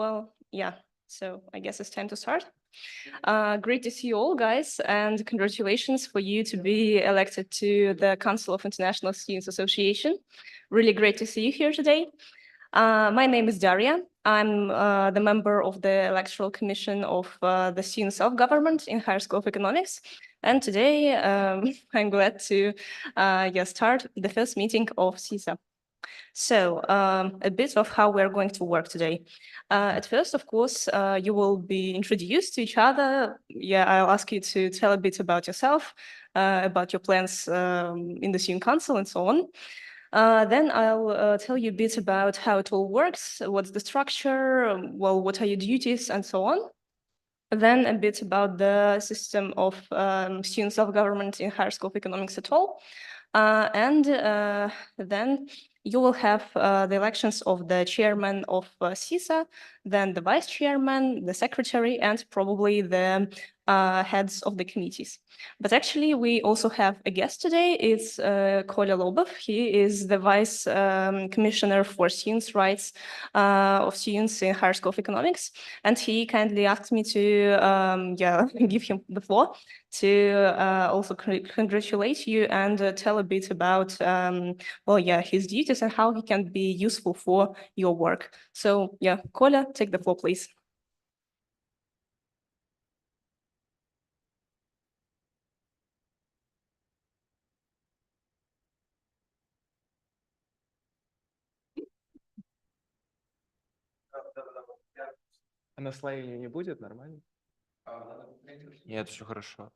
Well, yeah, so I guess it's time to start. Great to see you all, guys, and congratulations for you to be elected to the Council of International Students Association. Really great to see you here today. My name is Daria. I'm the member of the Electoral Commission of the Student Self-Government in Higher School of Economics. And today, I'm glad to start the first meeting of CISA. So a bit of how we're going to work today. At first, of course, you will be introduced to each other. Yeah, I'll ask you to tell a bit about yourself, about your plans in the Student Council and so on. Then I'll tell you a bit about how it all works, what's the structure, well, what are your duties and so on. Then a bit about the system of student self-government in Higher School of Economics at all. And then you will have the elections of the chairman of CISA, then the vice chairman, the secretary, and probably the heads of the committees. But actually, we also have a guest today. It's Kolya Lobov. He is the vice commissioner for students' rights of students in Higher School of Economics. And he kindly asked me to give him the floor to also congratulate you and tell a bit about his duties and how he can be useful for your work. So yeah, Kolya, take the floor, please. Наслоения не будет, нормально? Нет, все хорошо.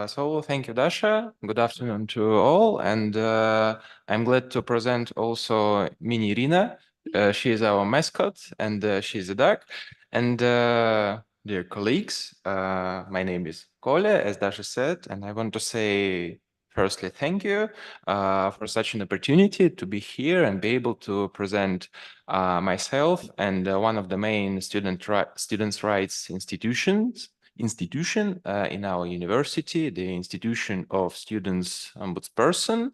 So thank you, Dasha. Good afternoon to all, and I'm glad to present also Mini Irina. She is our mascot, and she's a duck. And dear colleagues, my name is Kolya, as Dasha said, and I want to say firstly, thank you for such an opportunity to be here and be able to present myself and one of the main students' rights institution in our university, the Institution of Students Ombudsperson.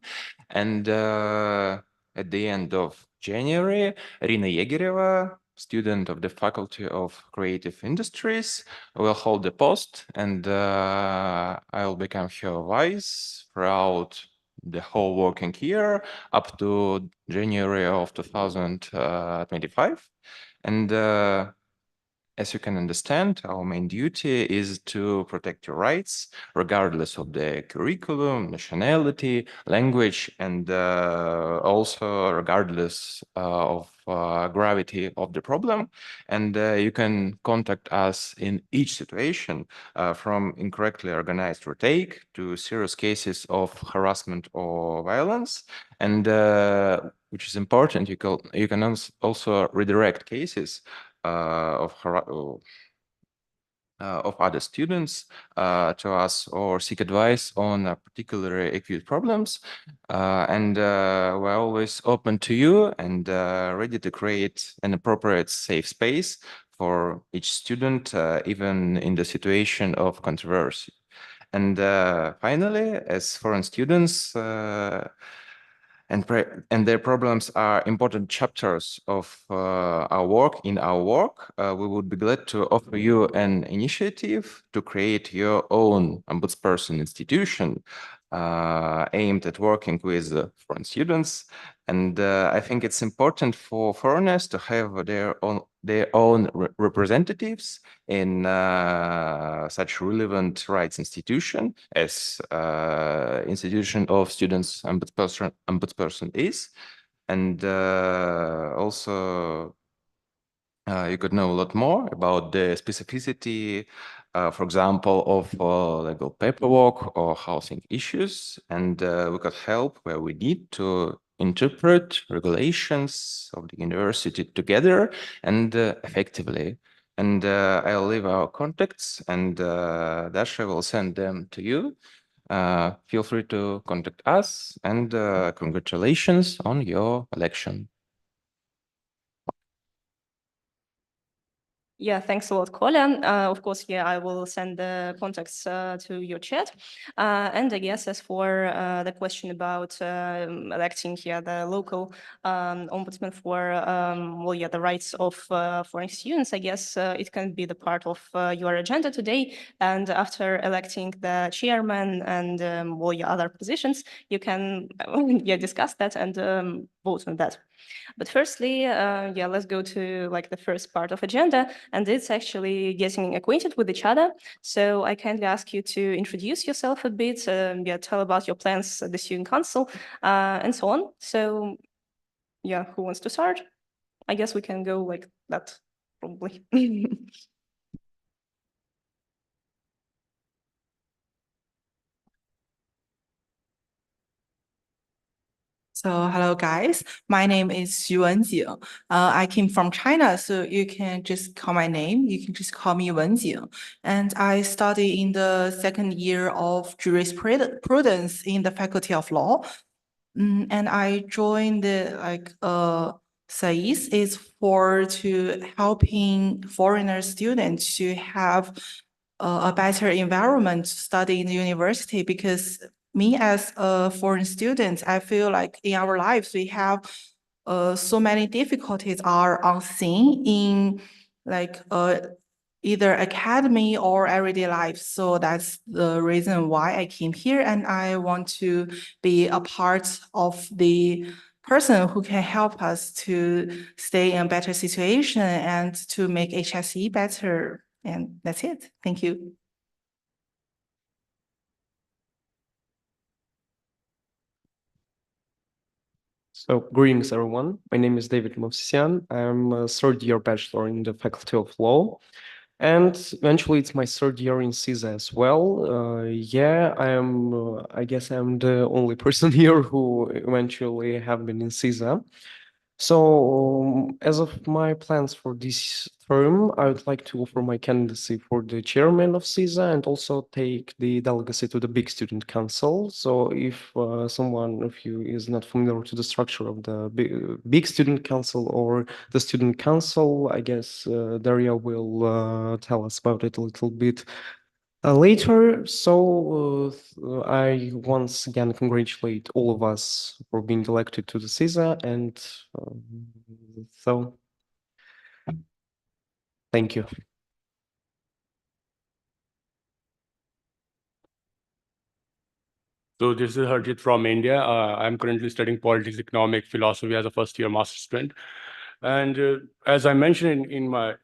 And at the end of January, Rina Yegereva, student of the Faculty of Creative Industries, will hold the post, and I'll become her vice throughout the whole working year up to January of 2025. And as you can understand, our main duty is to protect your rights, regardless of the curriculum, nationality, language, and also regardless of gravity of the problem. And you can contact us in each situation, from incorrectly organized retake to serious cases of harassment or violence. And which is important, you can also redirect cases of other students to us or seek advice on particularly acute problems. And we're always open to you and ready to create an appropriate safe space for each student, even in the situation of controversy. And finally, as foreign students, and their problems are important chapters of our work. We would be glad to offer you an initiative to create your own ombudsperson institution aimed at working with foreign students. And I think it's important for foreigners to have their own representatives in such relevant rights institution as institution of students ombudsperson is. And also you could know a lot more about the specificity, for example, of legal paperwork or housing issues, and we could help where we need to interpret regulations of the university together and effectively. And I'll leave our contacts, and Dasha will send them to you. Feel free to contact us, and congratulations on your election. Yeah, thanks a lot, Colin. Of course, yeah, I will send the contacts to your chat. And I guess as for the question about electing here the local ombudsman for, well, yeah, the rights of foreign students, I guess it can be the part of your agenda today. And after electing the chairman and well, yeah, other positions, you can yeah, discuss that and vote on that. But firstly, yeah, let's go to like the first part of agenda, and it's actually getting acquainted with each other. So I kindly ask you to introduce yourself a bit, yeah, tell about your plans at the student council, and so on. So yeah, who wants to start? I guess we can go like that, probably. So hello guys, my name is Xu Wenjing. I came from China, so you can just call my name. You can just call me Wenjing. And I study in the second year of jurisprudence in the Faculty of Law. And I joined the СОИС is for to helping foreigner students to have a better environment to study in the university, because me as a foreign student, I feel like in our lives we have so many difficulties are unseen in like either academy or everyday life. So that's the reason why I came here, and I want to be a part of the person who can help us to stay in a better situation and to make HSE better. And that's it. Thank you. So, greetings, everyone. My name is David Movsisyan. I'm a third-year bachelor in the Faculty of Law, and eventually it's my third year in CISA as well. Yeah, I guess I'm the only person here who eventually have been in CISA. So, as of my plans for this term, I would like to offer my candidacy for the chairman of CISA and also take the delegacy to the Big Student Council. So, if someone of you is not familiar to the structure of the Big Student Council or the Student Council, I guess Daria will tell us about it a little bit later. So I once again congratulate all of us for being elected to the CISA, and so thank you. So this is Harjit from India. I'm currently studying politics, economic philosophy as a first-year master's student. And as I mentioned in my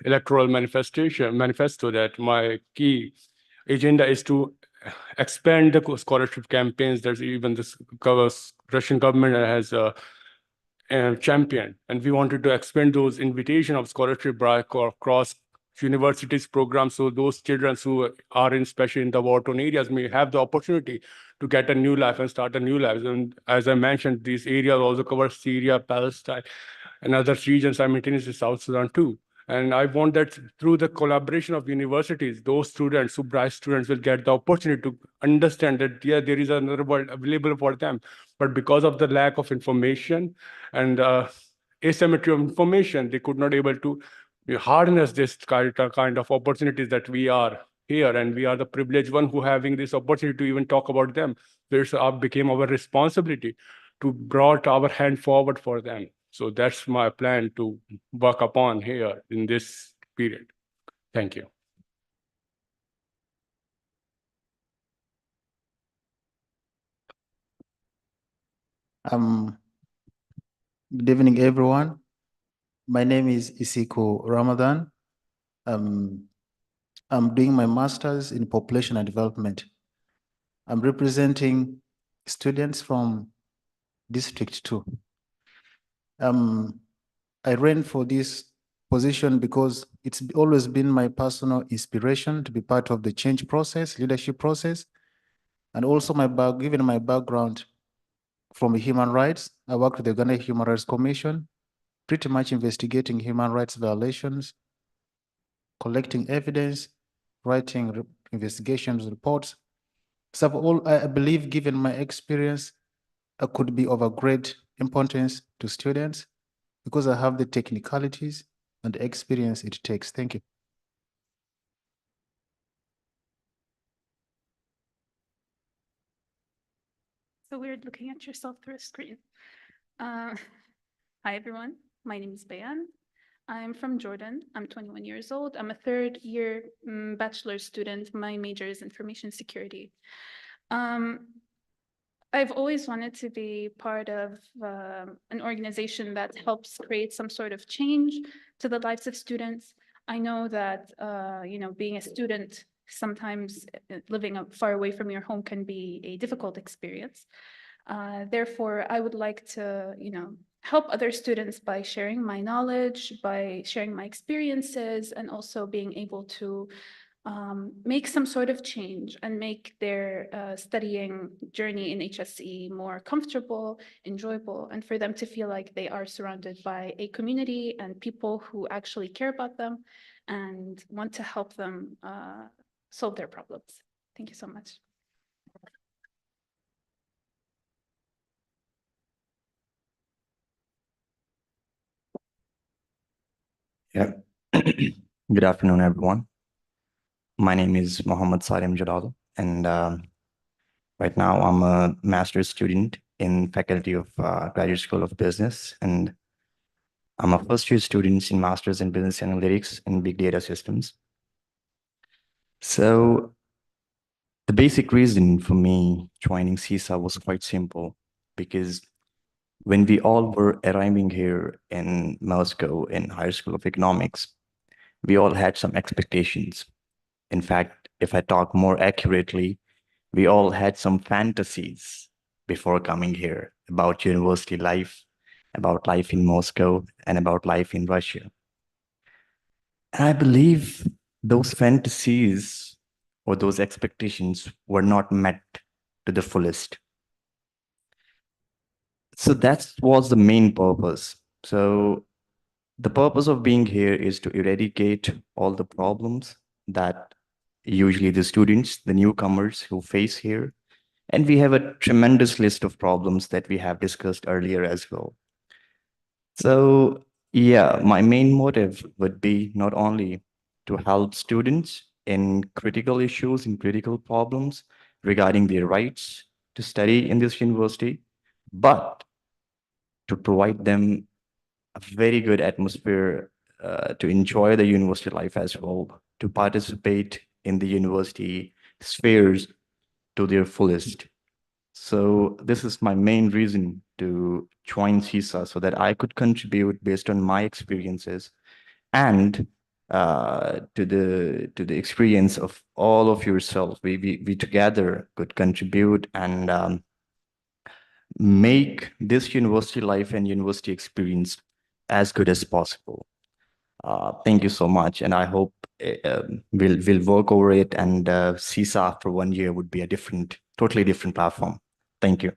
electoral manifesto, that my key agenda is to expand the scholarship campaigns. There's even this Russian government has championed, and we wanted to expand those invitation of scholarship across universities programs, so those children who are especially in the war-torn areas may have the opportunity to get a new life and start a new life. And as I mentioned, these areas also cover Syria, Palestine, and other regions simultaneously, South Sudan too. And I want that through the collaboration of universities, those students, who bright students, will get the opportunity to understand that, yeah, there is another world available for them. But because of the lack of information and asymmetry of information, they could not able to harness this kind of opportunities that we are here, and we are the privileged one who having this opportunity to even talk about them. This became our responsibility to brought our hand forward for them. So that's my plan to work upon here in this period. Thank you. Good evening, everyone. My name is Isiko Ramadan. I'm doing my master's in population and development. I'm representing students from District 2. I ran for this position because it's always been my personal inspiration to be part of the change process, leadership process, and also given my background from human rights. I worked with the Ghana Human Rights Commission, pretty much investigating human rights violations, collecting evidence, writing investigations reports. So I believe, given my experience, I could be of a great importance to students because I have the technicalities and the experience it takes. Thank you. So weird looking at yourself through a screen. Hi, everyone. My name is Bayan. I'm from Jordan. I'm 21 years old. I'm a third year bachelor student. My major is information security. I've always wanted to be part of an organization that helps create some sort of change to the lives of students. I know that, being a student, sometimes living far away from your home can be a difficult experience. Therefore, I would like to, help other students by sharing my knowledge, by sharing my experiences, and also being able to make some sort of change and make their studying journey in HSE more comfortable, enjoyable, and for them to feel like they are surrounded by a community and people who actually care about them and want to help them solve their problems. Thank you so much. Yeah. Good afternoon, everyone. My name is Mohammed Salim Jalal, and right now I'm a master's student in Faculty of Graduate School of Business, and I'm a first-year student in Master's in Business Analytics and Big Data Systems. So the basic reason for me joining CISA was quite simple, because when we all were arriving here in Moscow in Higher School of Economics, we all had some expectations. In fact, if I talk more accurately, we all had some fantasies before coming here about university life, about life in Moscow, and about life in Russia. And I believe those fantasies or those expectations were not met to the fullest. So that was the main purpose. So the purpose of being here is to eradicate all the problems that usually the students, the newcomers who face here. And we have a tremendous list of problems that we have discussed earlier as well. So yeah, my main motive would be not only to help students in critical issues, in critical problems regarding their rights to study in this university, but to provide them a very good atmosphere to enjoy the university life as well, to participate in the university spheres to their fullest. So this is my main reason to join CISA, so that I could contribute based on my experiences and to the experience of all of yourself. We together could contribute and make this university life and university experience as good as possible. Thank you so much, and I hope we'll work over it, and CISA after 1 year would be a totally different platform. Thank you.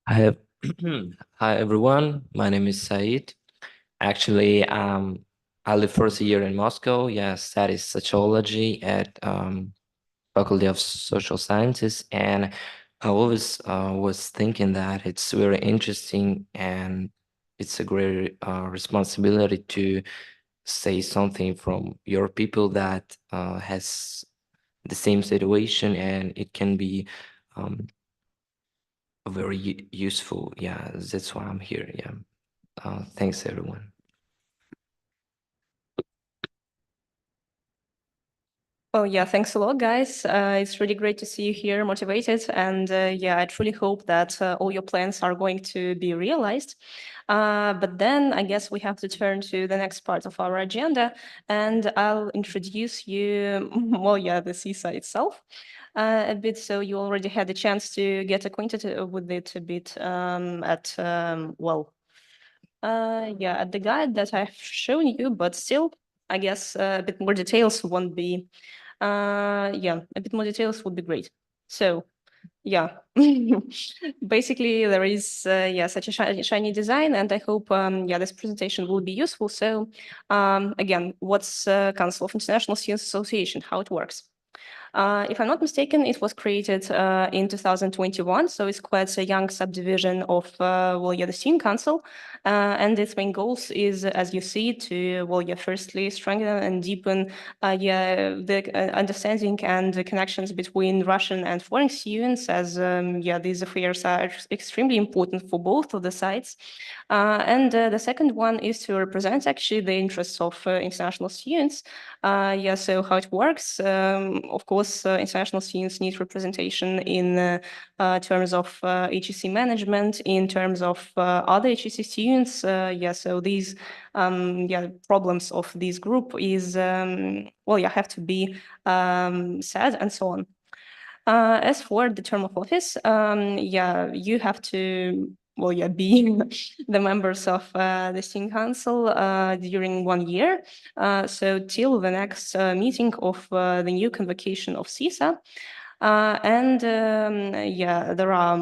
Hi, hi everyone. My name is Said. Actually, I live first year in Moscow. Yeah, study sociology at Faculty of Social Sciences, and I always was thinking that it's very interesting and it's a great responsibility to say something from your people that has the same situation, and it can be very useful. Yeah, that's why I'm here. Yeah. Thanks, everyone. Oh, yeah, thanks a lot, guys. It's really great to see you here motivated. And yeah, I truly hope that all your plans are going to be realized. But then I guess we have to turn to the next part of our agenda. And I'll introduce you, well, yeah, the CISA itself a bit. So you already had the chance to get acquainted with it a bit at the guide that I've shown you, but still, I guess a bit more details won't be a bit more details would be great. So yeah, basically there is such a shiny design, and I hope this presentation will be useful. So again, what's Council of International Students Association, how it works? If I'm not mistaken, it was created in 2021, so it's quite a young subdivision of the Student Council. And its main goals is, as you see, to firstly strengthen and deepen the understanding and the connections between Russian and foreign students, as these affairs are extremely important for both of the sides. And the second one is to represent actually the interests of international students. So how it works, of course, international students need representation in terms of HEC management, in terms of other HEC students. So these problems of this group is, have to be said and so on. As for the term of office, you have to be the members of the Student Council during 1 year. So till the next meeting of the new convocation of CISA. There are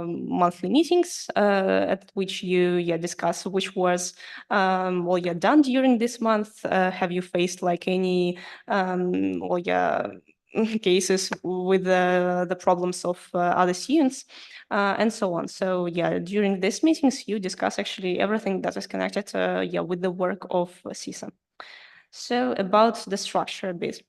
monthly meetings at which you discuss which was done during this month. Have you faced like any cases with the problems of other students and so on. So during these meetings, you discuss actually everything that is connected with the work of CISA. So about the structure a bit.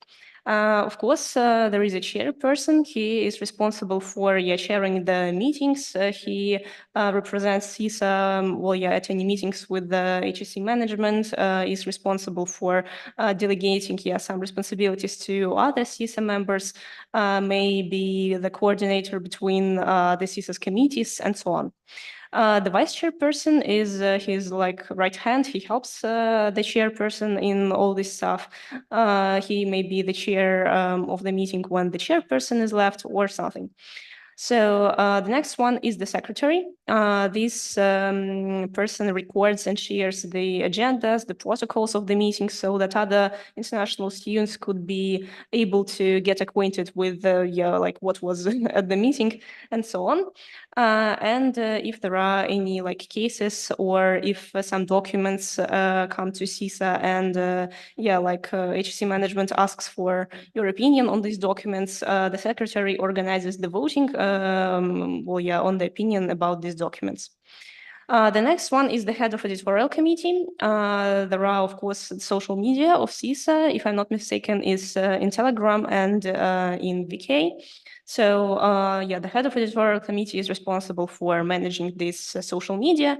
Of course, there is a chairperson. He is responsible for chairing the meetings. He represents CISA at any meetings with the HEC management, is responsible for delegating some responsibilities to other CISA members, may be the coordinator between the CISA's committees and so on. The vice chairperson is his right hand. He helps the chairperson in all this stuff. He may be the chair of the meeting when the chairperson is left or something. So the next one is the secretary. This person records and shares the agendas, the protocols of the meeting, so that other international students could be able to get acquainted with what was at the meeting and so on. And if there are any cases, or if some documents come to CISA and HEC management asks for your opinion on these documents, the secretary organizes the voting on the opinion about these documents. The next one is the head of editorial committee. There are, of course, social media of CISA, if I'm not mistaken, is in Telegram and in VK. So the head of editorial committee is responsible for managing this social media.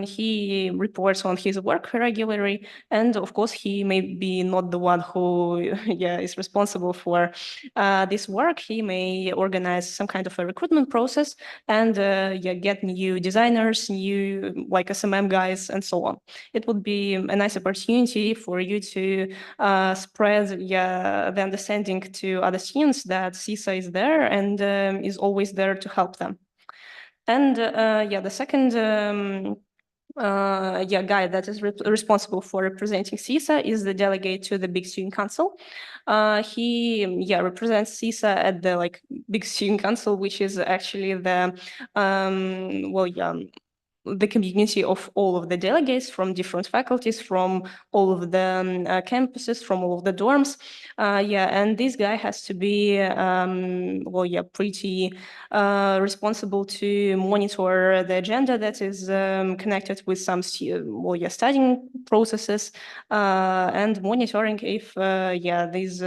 He reports on his work regularly, and of course, he may be not the one who is responsible for this work. He may organize some kind of a recruitment process and get new designers, new SMM guys, and so on. It would be a nice opportunity for you to spread the understanding to other students that CISA is there and is always there to help them. And the second guy that is responsible for representing CISA is the delegate to the Big Student Council. He represents CISA at the Big Student Council, which is actually the the community of all of the delegates from different faculties, from all of the campuses, from all of the dorms. And this guy has to be, pretty responsible to monitor the agenda that is connected with some studying processes and monitoring if these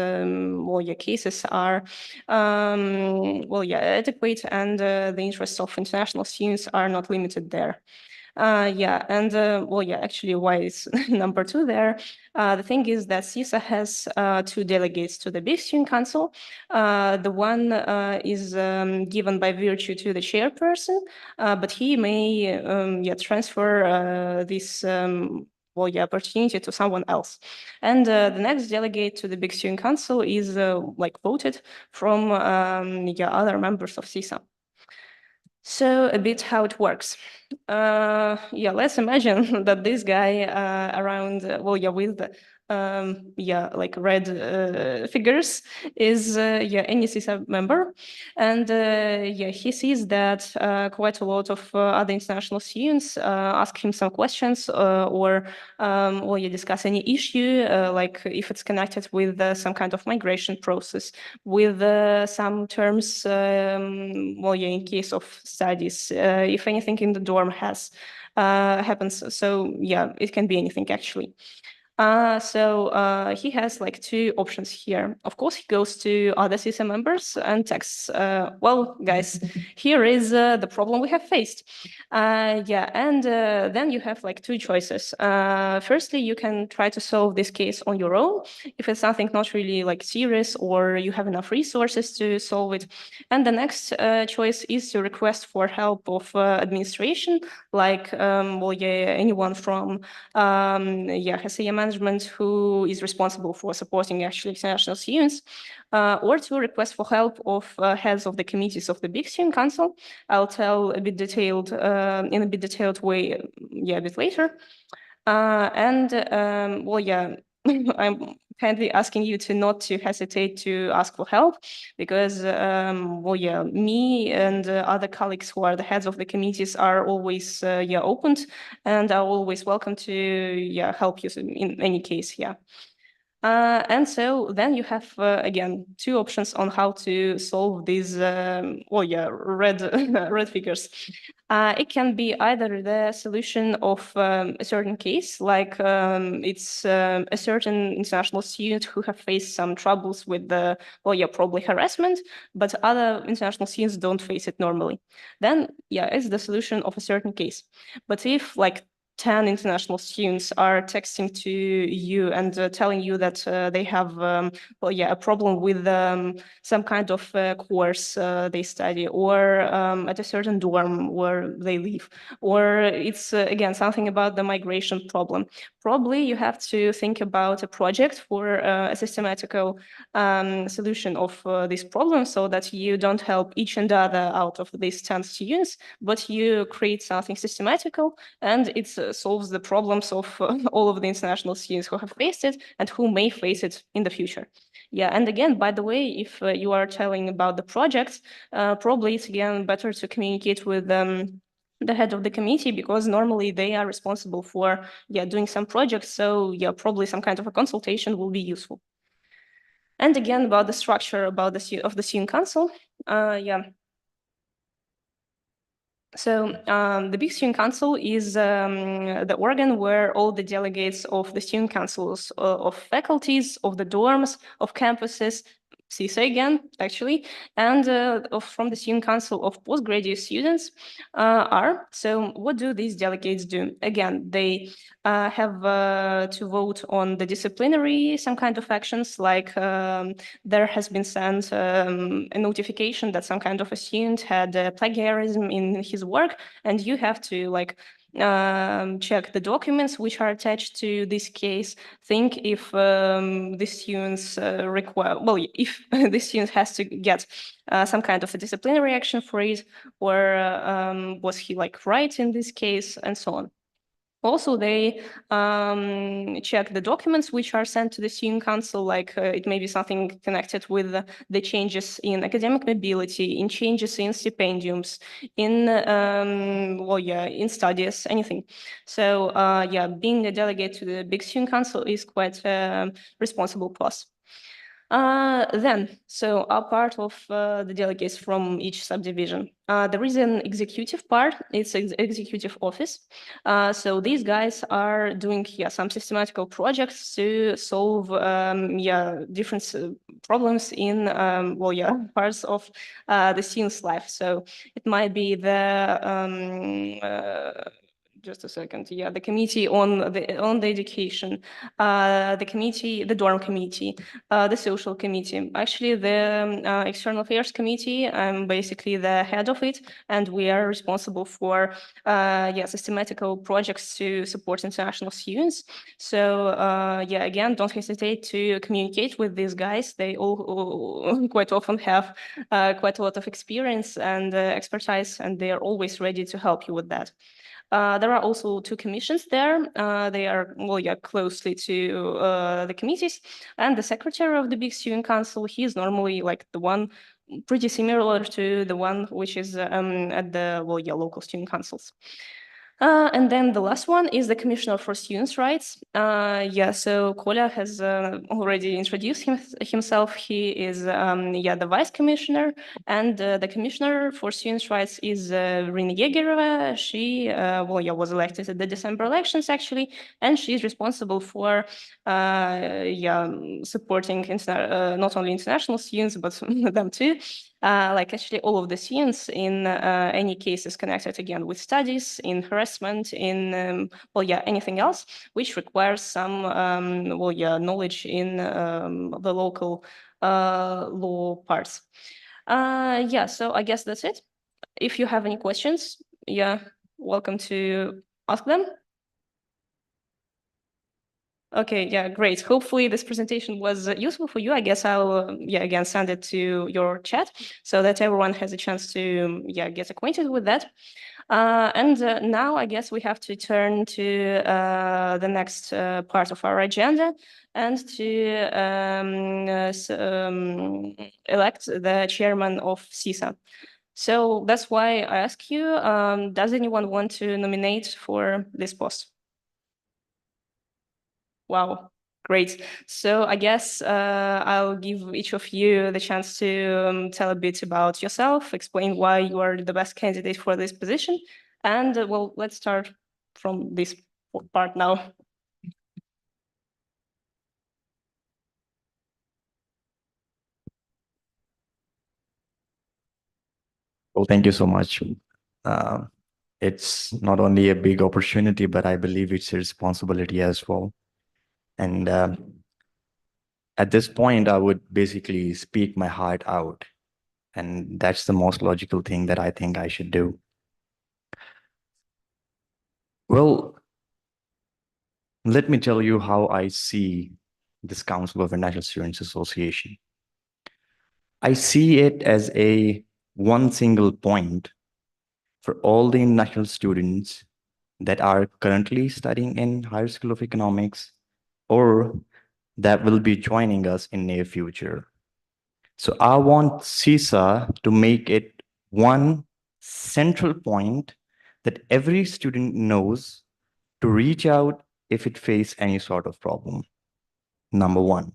cases are adequate and the interests of international students are not limited there. Actually, why is number 2 there? The thing is that CISA has 2 delegates to the Big Student Council. The one is given by virtue to the chairperson, but he may transfer this opportunity to someone else. And the next delegate to the Big Student Council is voted from other members of CISA. So a bit how it works. Let's imagine that this guy with like red figures is any CISA member, and he sees that quite a lot of other international students ask him some questions or discuss any issue, like if it's connected with some kind of migration process, with some terms, in case of studies, if anything in the dorm has happens. So yeah, it can be anything actually. So he has like two options here. Of course, he goes to other CISA members and texts, well, guys, here is the problem we have faced. And then you have like two choices. Firstly, you can try to solve this case on your own if it's something not really like serious or you have enough resources to solve it. And the next choice is to request for help of administration, like anyone from HSA management who is responsible for supporting actually international students, or to request for help of heads of the committees of the Big Student Council. I'll tell a bit detailed in a bit detailed way, a bit later. I'm kindly asking you to not to hesitate to ask for help, because me and other colleagues who are the heads of the committees are always opened and are always welcome to help you in any case. And so then you have, again, two options on how to solve these, red, red figures. It can be either the solution of a certain case, like it's a certain international student who have faced some troubles with the, probably harassment, but other international students don't face it normally. Then, it's the solution of a certain case. But if like 10 international students are texting to you and telling you that they have a problem with some kind of course they study, or at a certain dorm where they live, or it's again something about the migration problem. Probably you have to think about a project for a systematical solution of this problem, so that you don't help each and other out of these 10 students, but you create something systematical, and it's solves the problems of all of the international students who have faced it and who may face it in the future. And again, by the way, if you are telling about the project, probably it's again better to communicate with the head of the committee, because normally they are responsible for doing some projects. So probably some kind of a consultation will be useful. And again, about the structure of the student council, So the Big Student Council is the organ where all the delegates of the student councils of faculties, of the dorms, of campuses, CISA again, actually, and from the Student Council of postgraduate students are. So what do these delegates do? Again, they have to vote on the disciplinary, some kind of actions, like there has been sent a notification that some kind of a student had plagiarism in his work, and you have to like check the documents which are attached to this case, think if the students require, if the student has to get some kind of a disciplinary action for it, or was he like right in this case, and so on. Also, they check the documents which are sent to the student council, like it may be something connected with the changes in academic mobility, in changes in stipendiums, in in studies, anything. So being a delegate to the Big Student Council is quite a responsible process. So a part of the delegates from each subdivision. There is an executive part, it's executive office. So these guys are doing some systematical projects to solve different problems in parts of the student's life. So it might be the just a second. The committee on the education, the dorm committee, the social committee. Actually, the external affairs committee, I'm basically the head of it, and we are responsible for systematical projects to support international students. So again, don't hesitate to communicate with these guys. They all quite often have quite a lot of experience and expertise, and they are always ready to help you with that. There are also two commissions there. They are, well, yeah, closely to the committees. And the secretary of the Big Student Council, he is normally like the one pretty similar to the one which is at the, well, yeah, local student councils. And then the last one is the Commissioner for Students' Rights. Yeah, so Kolya has already introduced himself. He is, yeah, the Vice Commissioner, and the Commissioner for Students' Rights is Rina Yegerova. She, well, yeah, was elected at the December elections, actually, and she's responsible for, yeah, supporting not only international students, but them too. Like actually all of the students in any cases connected again with studies, in harassment, in well, yeah, anything else which requires some well, yeah, knowledge in the local law parts. Yeah, so I guess that's it. If you have any questions, yeah, welcome to ask them. Okay, yeah, great. Hopefully this presentation was useful for you. I guess I'll, yeah, again, send it to your chat so that everyone has a chance to, yeah, get acquainted with that. And now I guess we have to turn to the next part of our agenda and to elect the chairman of CISA. So that's why I ask you, does anyone want to nominate for this post? Wow, great. So I guess I'll give each of you the chance to tell a bit about yourself, explain why you are the best candidate for this position. And well, let's start from this part now. Well, thank you so much. It's not only a big opportunity, but I believe it's a responsibility as well. And at this point, I would basically speak my heart out. And that's the most logical thing that I think I should do. Well, let me tell you how I see this Council of International Students Association. I see it as a one single point for all the international students that are currently studying in Higher School of Economics or that will be joining us in near future. So I want CISA to make it one central point that every student knows to reach out if it faces any sort of problem. Number one.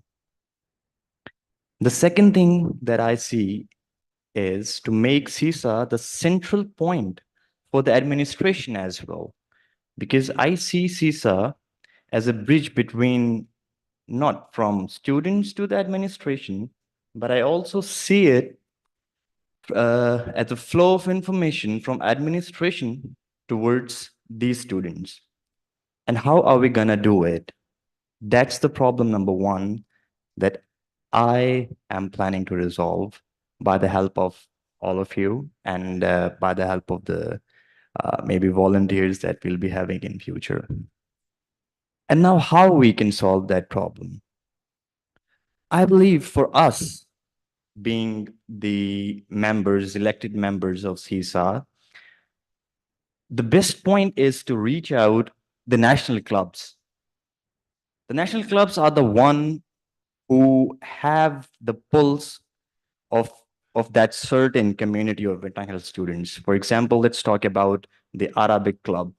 The second thing that I see is to make CISA the central point for the administration as well, because I see CISA as a bridge between not from students to the administration, but I also see it as a flow of information from administration towards these students. And how are we gonna do it? That's the problem number one that I am planning to resolve by the help of all of you and by the help of the maybe volunteers that we'll be having in future. And now how we can solve that problem? I believe for us, being the members, elected members of CISA, the best point is to reach out the national clubs. The national clubs are the one who have the pulse of that certain community of international students. For example, let's talk about the Arabic club.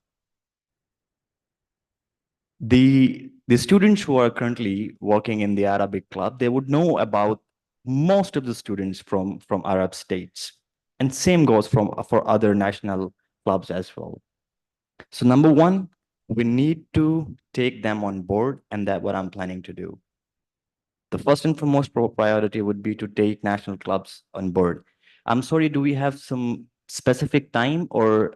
The students who are currently working in the Arabic club, they would know about most of the students from Arab states. And same goes for other national clubs as well. So number one, we need to take them on board, and that's what I'm planning to do. The first and foremost priority would be to take national clubs on board. I'm sorry, do we have some specific time, or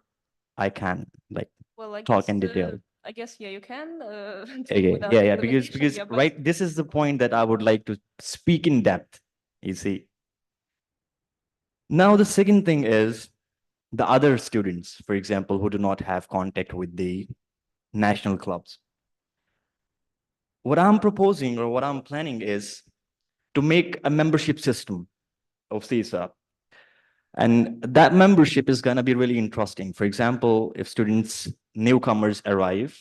I can like Well, I talk guess, in detail? I guess, yeah, you can. talk Okay, without yeah, because limitation, yeah, but- right, this is the point that I would like to speak in depth, you see. Now, the second thing is the other students, for example, who do not have contact with the national clubs. What I'm proposing or what I'm planning is to make a membership system of CISA. And that membership is going to be really interesting. For example, if students, newcomers arrive,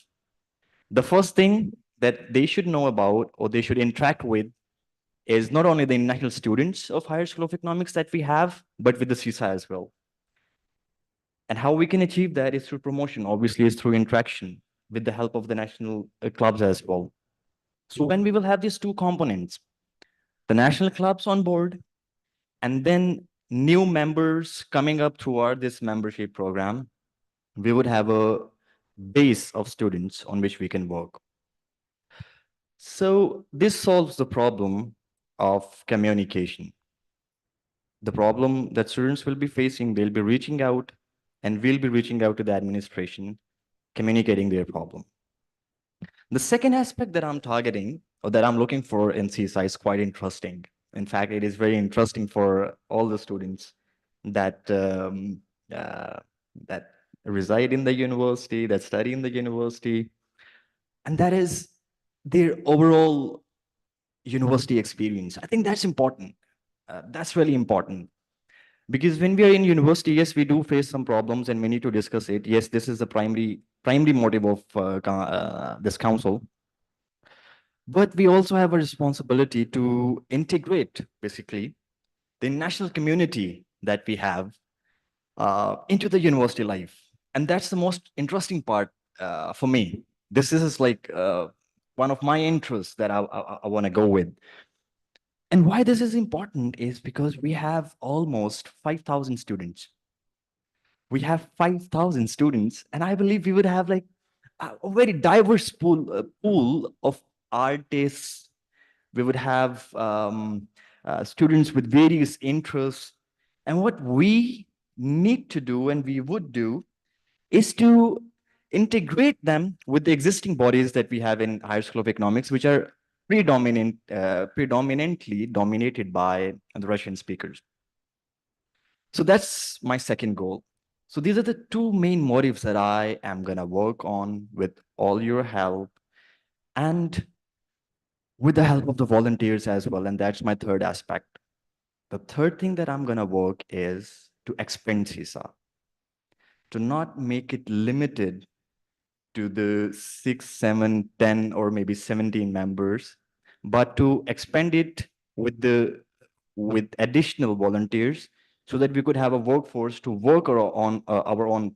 the first thing that they should know about or they should interact with is not only the international students of Higher School of Economics that we have, but with the CISA as well. And how we can achieve that is through promotion, obviously, is through interaction with the help of the national clubs as well. So when we will have these two components, the national clubs on board, and then new members coming up throughout this membership program, we would have a base of students on which we can work. So this solves the problem of communication. The problem that students will be facing, they'll be reaching out and we'll be reaching out to the administration, communicating their problem. The second aspect that I'm targeting or that I'm looking for in CSI is quite interesting. In fact, it is very interesting for all the students that that reside in the university, that study in the university, and that is their overall university experience. I think that's important. That's really important. Because when we are in university, yes, we do face some problems and we need to discuss it. Yes, this is the primary motive of this council. But we also have a responsibility to integrate, basically, the national community that we have into the university life. And that's the most interesting part for me. This is like one of my interests that I want to go with. And why this is important is because we have almost 5,000 students. We have 5,000 students, and I believe we would have like a very diverse pool of artists. We would have students with various interests. And what we need to do and we would do is to integrate them with the existing bodies that we have in Higher School of Economics, which are predominantly dominated by the Russian speakers. So that's my second goal. So these are the two main motives that I am going to work on with all your help and with the help of the volunteers as well. And that's my third aspect. The third thing that I'm going to work is to expand CISA, to not make it limited to the 6, 7, 10, or maybe 17 members, but to expand it with additional volunteers so that we could have a workforce to work on our own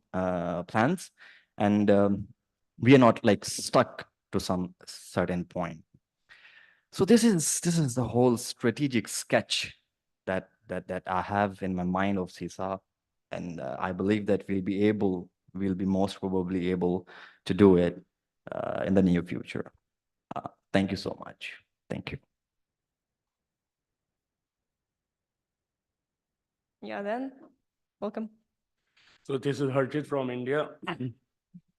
plans, and we are not like stuck to some certain point. So this is the whole strategic sketch that I have in my mind of CISA, and I believe that we'll be most probably able to do it in the near future. Thank you so much. Thank you. Yeah, then, welcome. So this is Harjit from India.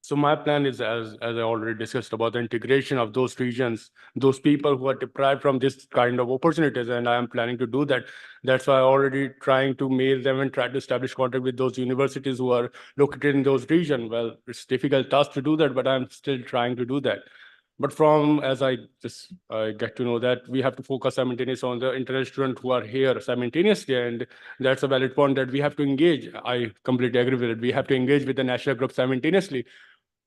So my plan is, as I already discussed, about the integration of those regions, those people who are deprived from this kind of opportunities, and I am planning to do that. That's why I'm already trying to mail them and try to establish contact with those universities who are located in those regions. Well, it's a difficult task to do that, but I'm still trying to do that. But as I get to know that we have to focus simultaneously on the international students who are here simultaneously, and that's a valid point that we have to engage. I completely agree with it. We have to engage with the national group simultaneously.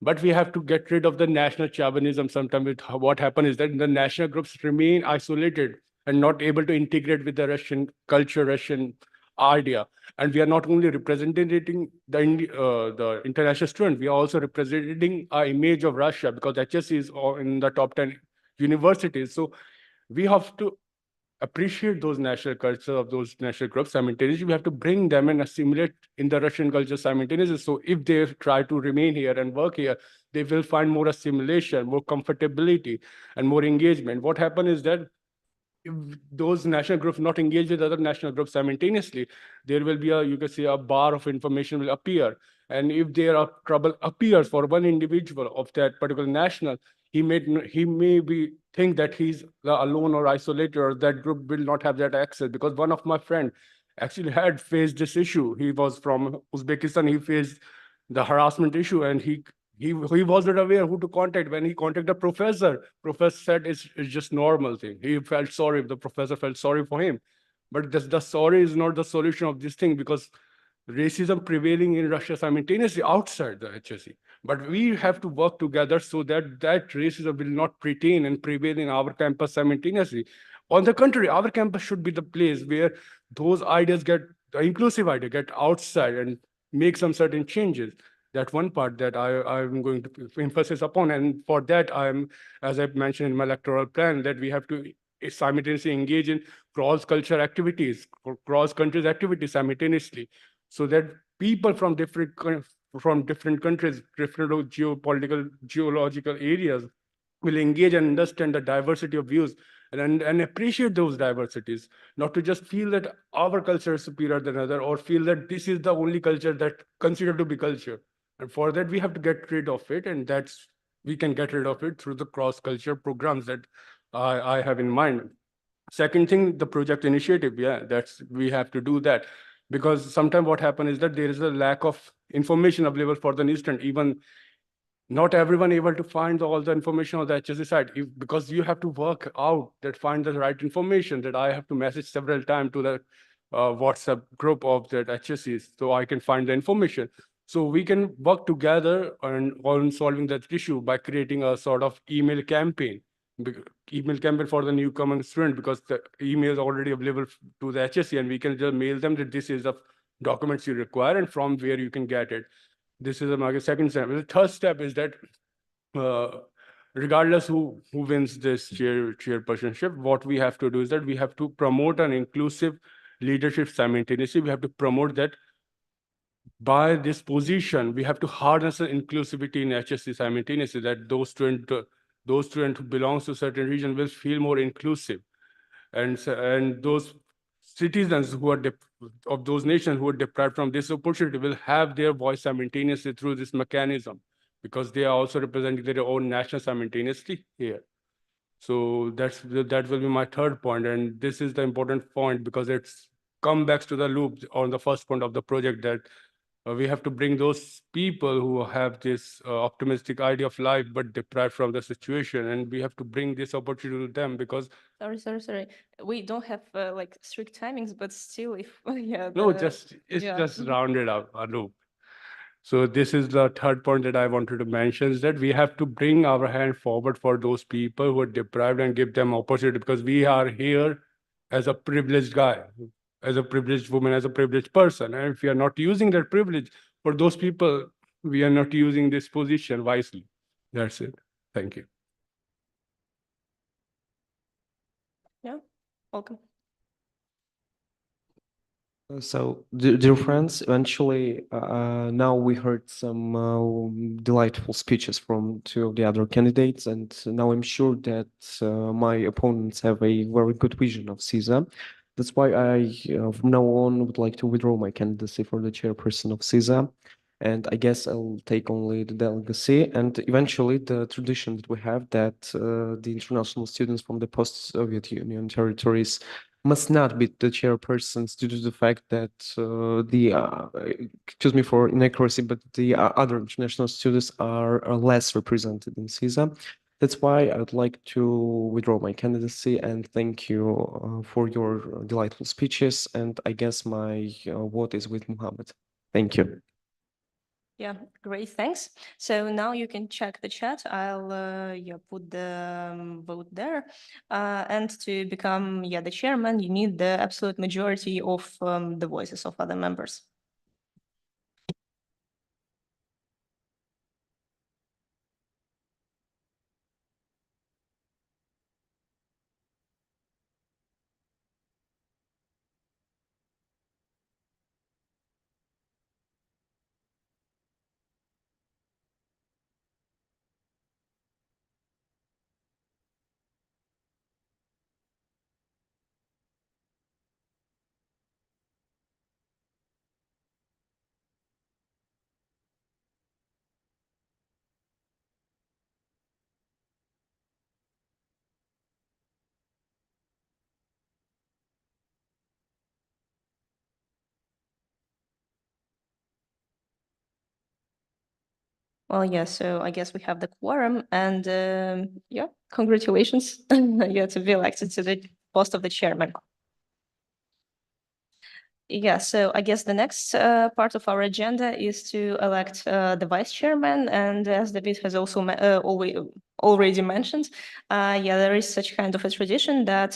But we have to get rid of the national chauvinism. Sometimes what happens is that the national groups remain isolated and not able to integrate with the Russian culture, Russian idea. And we are not only representing the international student, we are also representing our image of Russia, because HSC is in the top 10 universities. So we have to appreciate those national culture of those national groups simultaneously. We have to bring them and assimilate in the Russian culture simultaneously. So if they try to remain here and work here, they will find more assimilation, more comfortability, and more engagement. What happens is that if those national groups not engage with other national groups simultaneously, there will be you can say, a bar of information will appear. And if there are trouble appears for one individual of that particular national, he may be think that he's alone or isolated, or that group will not have that access. Because one of my friend actually had faced this issue. He was from Uzbekistan. He faced the harassment issue, and he wasn't aware who to contact. When he contacted the professor said it's just normal thing. He felt sorry. The professor felt sorry for him. But the sorry is not the solution of this thing, because racism prevailing in Russia simultaneously outside the HSC. But we have to work together so that that racism will not pertain and prevail in our campus simultaneously. On the contrary, our campus should be the place where those ideas get, the inclusive idea get outside and make some certain changes. That's one part that I'm going to emphasis upon. And for that, as I mentioned in my electoral plan, that we have to simultaneously engage in cross-culture activities, cross-countries activities simultaneously, so that people from different countries, different geopolitical, geological areas will engage and understand the diversity of views and appreciate those diversities, not to just feel that our culture is superior than other, or feel that this is the only culture that considered to be culture. And for that, we have to get rid of it, and we can get rid of it through the cross-culture programs that I have in mind. Second thing, the project initiative, we have to do that, because sometimes what happens is that there is a lack of information available for the new student. Even not everyone able to find all the information on the HSC site, because you have to work out that find the right information, that I have to message several times to the WhatsApp group of that HSC so I can find the information. So we can work together on solving that issue by creating a sort of email campaign for the newcomer student, because the email is already available to the HSC, and we can just mail them that this is the documents you require and from where you can get it. This is my second step. The third step is that regardless who wins this chairpersonship, what we have to do is that we have to promote an inclusive leadership simultaneously. We have to promote that by this position, we have to harness the inclusivity in HSC simultaneously, that those students who belongs to certain region will feel more inclusive. And those citizens who are of those nations who are deprived from this opportunity will have their voice simultaneously through this mechanism, because they are also representing their own nation simultaneously here. So that will be my third point. And this is the important point, because it's come back to the loop on the first point of the project, that we have to bring those people who have this optimistic idea of life but deprived from the situation, and we have to bring this opportunity to them, because Sorry. We don't have like strict timings, but still, if yeah. no, the- it's yeah. just rounded up a loop. So this is the third point that I wanted to mention, is that we have to bring our hand forward for those people who are deprived and give them opportunity, because we are here as a privileged guy, as a privileged woman, as a privileged person. And if we are not using that privilege for those people, we are not using this position wisely. That's it. Thank you. Yeah, welcome. So, dear friends, eventually, now we heard some delightful speeches from two of the other candidates, and now I'm sure that my opponents have a very good vision of CISA. That's why I, from now on, would like to withdraw my candidacy for the chairperson of CISA. And I guess I'll take only the delegacy, and eventually the tradition that we have, that the international students from the post-Soviet Union territories must not be the chairpersons, due to the fact that excuse me for inaccuracy, but the other international students are less represented in CISA. That's why I would like to withdraw my candidacy, and thank you for your delightful speeches. And I guess my vote is with Muhammad. Thank you. Yeah, great, thanks. So now you can check the chat. I'll put the vote there. And to become the chairman, you need the absolute majority of the voices of other members. Well, yeah, so I guess we have the quorum, and congratulations, to be elected to the post of the chairman. Yeah, so I guess the next part of our agenda is to elect the vice chairman, and as David has also already mentioned, yeah, there is such kind of a tradition that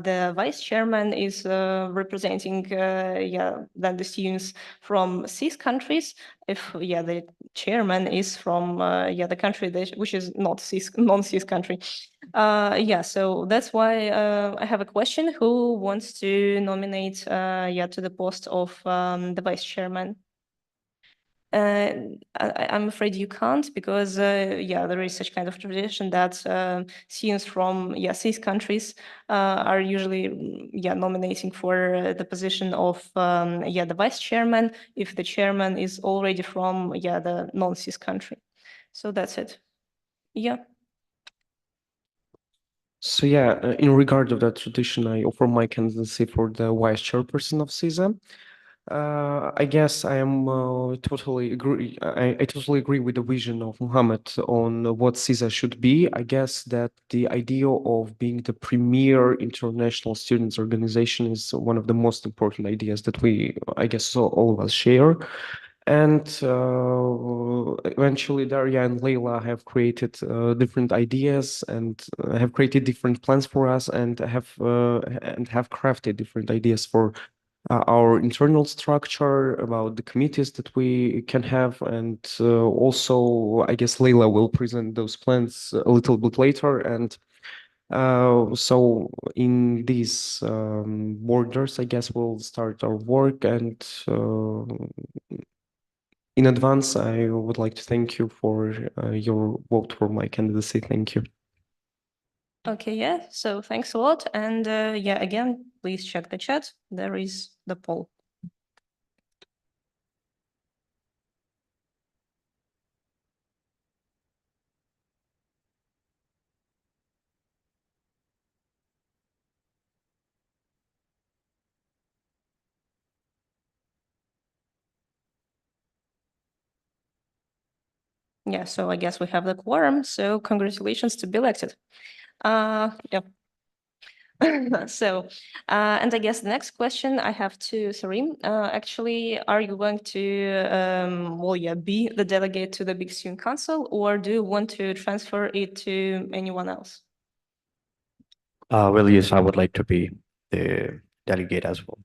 the vice chairman is representing, yeah, then the students from CIS countries. If yeah, the chairman is from yeah, the country which is not CIS, non-CIS country. Yeah, so that's why I have a question. Who wants to nominate yeah, to the post of the vice chairman? I'm afraid you can't because yeah, there is such kind of tradition that students from yeah, CIS countries are usually yeah, nominating for the position of yeah, the vice chairman if the chairman is already from yeah, the non-CIS country. So that's it. Yeah. So yeah, in regard of that tradition, I offer my candidacy for the vice chairperson of CISA. I guess I am totally agree. I totally agree with the vision of Mohammed on what CISA should be. I guess that the idea of being the premier international students organization is one of the most important ideas that we, I guess, all of us share. And eventually, Daria and Leila have created different ideas and have created different plans for us, and have crafted different ideas for our internal structure, about the committees that we can have, and also, I guess Leila will present those plans a little bit later. And so in these borders, I guess we'll start our work. And in advance, I would like to thank you for your vote for my candidacy. Thank you. Okay, yeah, so thanks a lot. And yeah, again, please check the chat. There is the poll. Yeah, so I guess we have the quorum. So congratulations to be elected. Yeah. So, and I guess the next question I have to Sarim. Actually, are you going to, well, yeah, be the delegate to the Big Student Council, or do you want to transfer it to anyone else? Well, yes, I would like to be the delegate as well.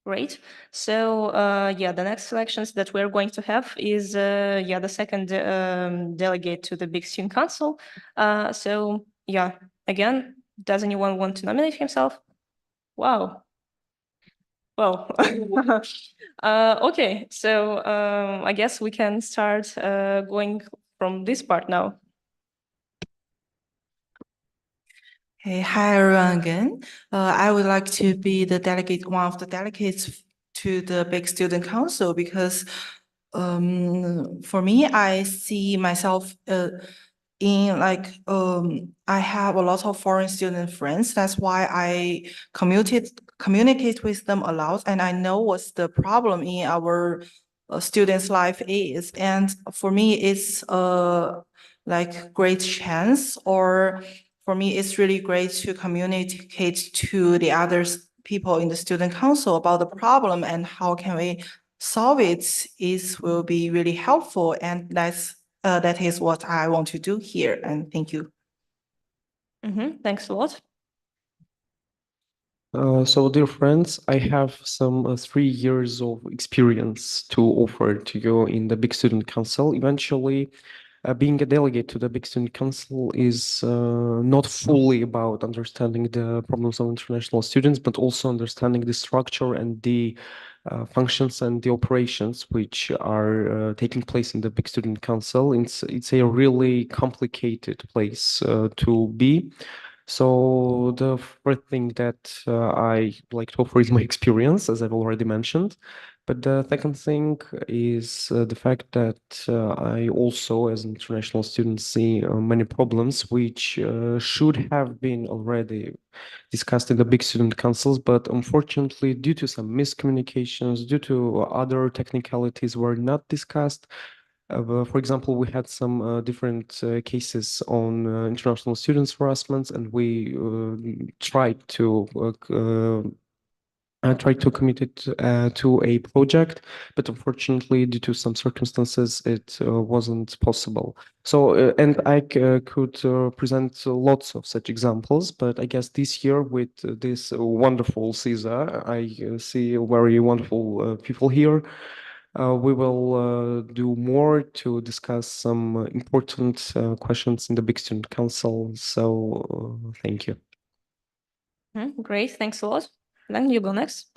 Great. So, yeah, the next elections that we're going to have is, yeah, the second delegate to the Big Student Council. So, yeah, again, does anyone want to nominate himself? Wow. Well, okay. So, I guess we can start going from this part now. Hey, hi everyone again. I would like to be the delegate, one of the delegates to the Big Student Council because for me, I see myself in like I have a lot of foreign student friends. That's why I communicate with them a lot, and I know what's the problem in our students' life is. And for me, it's like great chance, or for me, it's really great to communicate to the other people in the student council about the problem and how can we solve it. Is will be really helpful, and that is what I want to do here. And thank you. Thanks a lot. So, dear friends, I have some 3 years of experience to offer to you in the Big Student Council. Eventually, being a delegate to the Big Student Council is not fully about understanding the problems of international students, but also understanding the structure and the functions and the operations which are taking place in the Big Student Council. It's a really complicated place to be. So the first thing that I like to offer is my experience, as I've already mentioned. But the second thing is the fact that I also, as an international student, see many problems which should have been already discussed in the big student councils, but unfortunately, due to some miscommunications, due to other technicalities, were not discussed. For example, we had some different cases on international students harassment, and we tried to tried to commit it to a project, but unfortunately, due to some circumstances, it wasn't possible. So, and I could present lots of such examples, but I guess this year with this wonderful CISA, I see very wonderful people here. We will do more to discuss some important questions in the Big Student Council. So, thank you. Great, thanks a lot. Then you go next.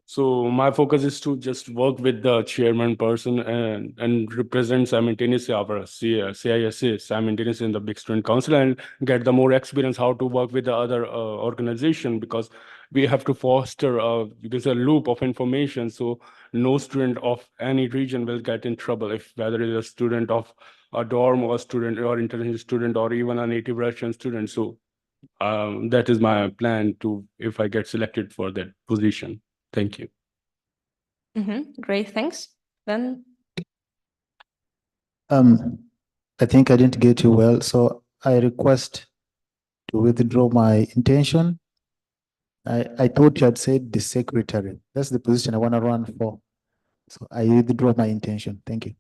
So my focus is to just work with the chairman person and represent simultaneously our CISA simultaneously in the Big Student Council and get the more experience how to work with the other organization, because we have to foster there's a loop of information, so no student of any region will get in trouble if whether it is a student of a dorm or a student or international student or even a native Russian student. So that is my plan to if I get selected for that position. Thank you. Great, thanks. Then I think I didn't get you well, so I request to withdraw my intention. I thought you had said the secretary. That's the position I want to run for. So I withdraw my intention. Thank you.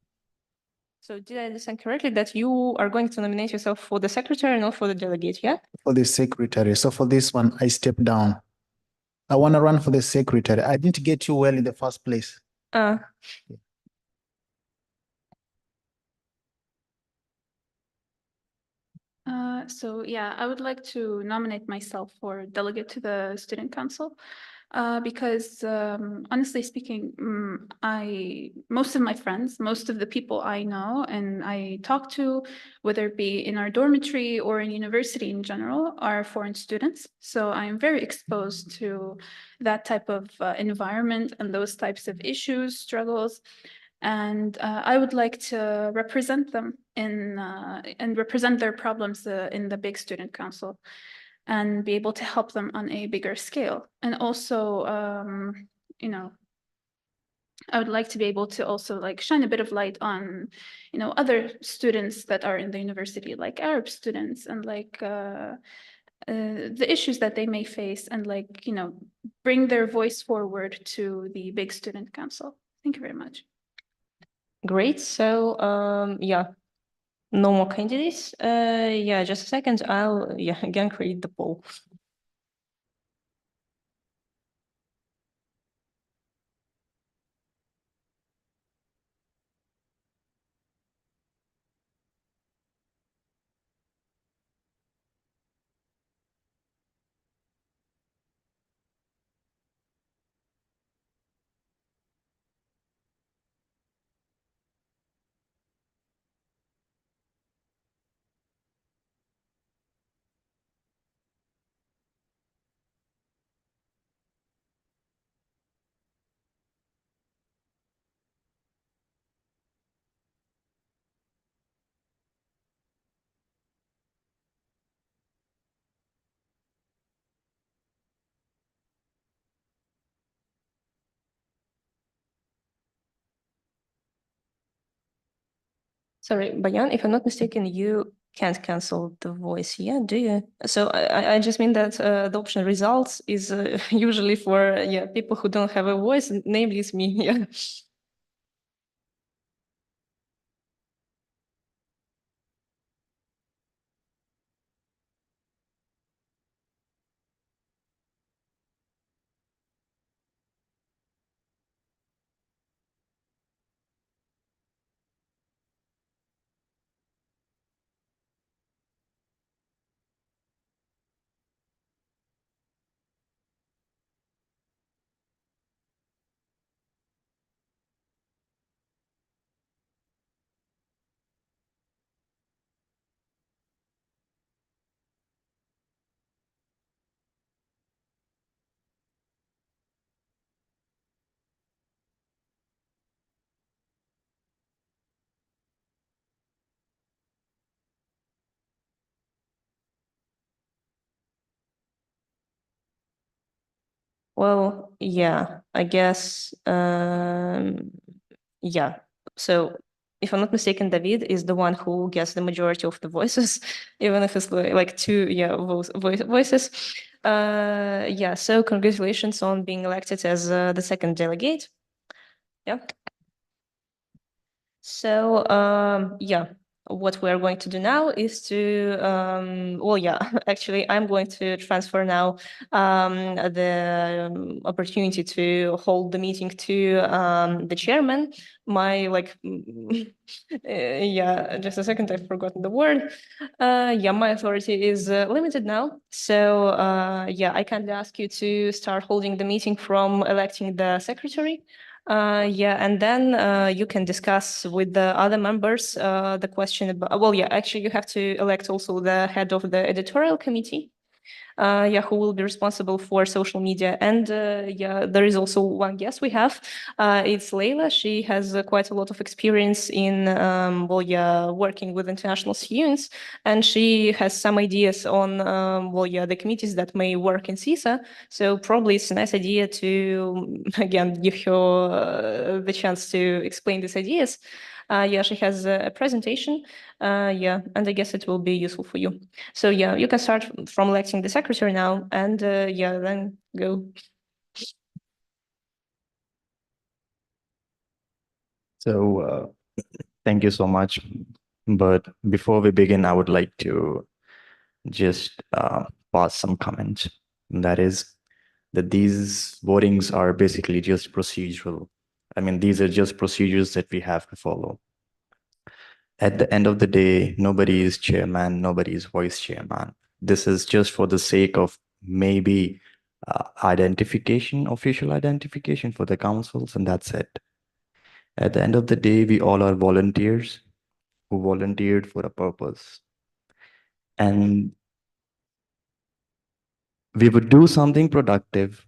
so did I understand correctly that you are going to nominate yourself for the secretary, not for the delegate, yeah? For the secretary. So for this one, I step down. I want to run for the secretary. I didn't get you well in the first place. So yeah, I would like to nominate myself for delegate to the student council. Because honestly speaking, most of my friends, most of the people I know and I talk to, whether it be in our dormitory or in university in general, are foreign students. So I'm very exposed to that type of environment and those types of issues, struggles. And I would like to represent them in and represent their problems in the big student council and be able to help them on a bigger scale. And also, you know, I would like to be able to also like shine a bit of light on, you know, other students that are in the university, like Arab students, and like the issues that they may face, and like, you know, bring their voice forward to the big student council. Thank you very much. Great. So yeah, no more candidates. Yeah, just a second. I'll again create the poll. Sorry, Bayan, if I'm not mistaken, you can't cancel the voice, yeah, do you? So I just mean that the option results is usually for people who don't have a voice, namely it's me, yeah. Well, yeah, I guess, yeah. So if I'm not mistaken, David is the one who gets the majority of the voices, even if it's like two voices. Yeah, so congratulations on being elected as the second delegate. Yeah. So yeah, what we're going to do now is to, well, yeah, actually, I'm going to transfer now the opportunity to hold the meeting to the chairman. My yeah, just a second, I've forgotten the word. Yeah, my authority is limited now. So yeah, I kindly ask you to start holding the meeting from electing the secretary. Yeah, and then you can discuss with the other members the question about, well, yeah, actually you have to elect also the head of the editorial committee. Yeah, who will be responsible for social media. And yeah, there is also one guest we have. It's Leila. She has quite a lot of experience in, well, yeah, working with international students, and she has some ideas on, well, yeah, the committees that may work in CISA. So probably it's a nice idea to, again, give her the chance to explain these ideas. Yeah, she has a presentation. Yeah, and I guess it will be useful for you. So yeah, you can start from electing the secretary now, and yeah, then go. So thank you so much. But before we begin, I would like to just pass some comments. And that is that these votings are basically just procedural. I mean, these are just procedures that we have to follow. At the end of the day, nobody is chairman, nobody is vice chairman. This is just for the sake of maybe identification, official identification for the councils, and that's it. At the end of the day, we all are volunteers who volunteered for a purpose. And we would do something productive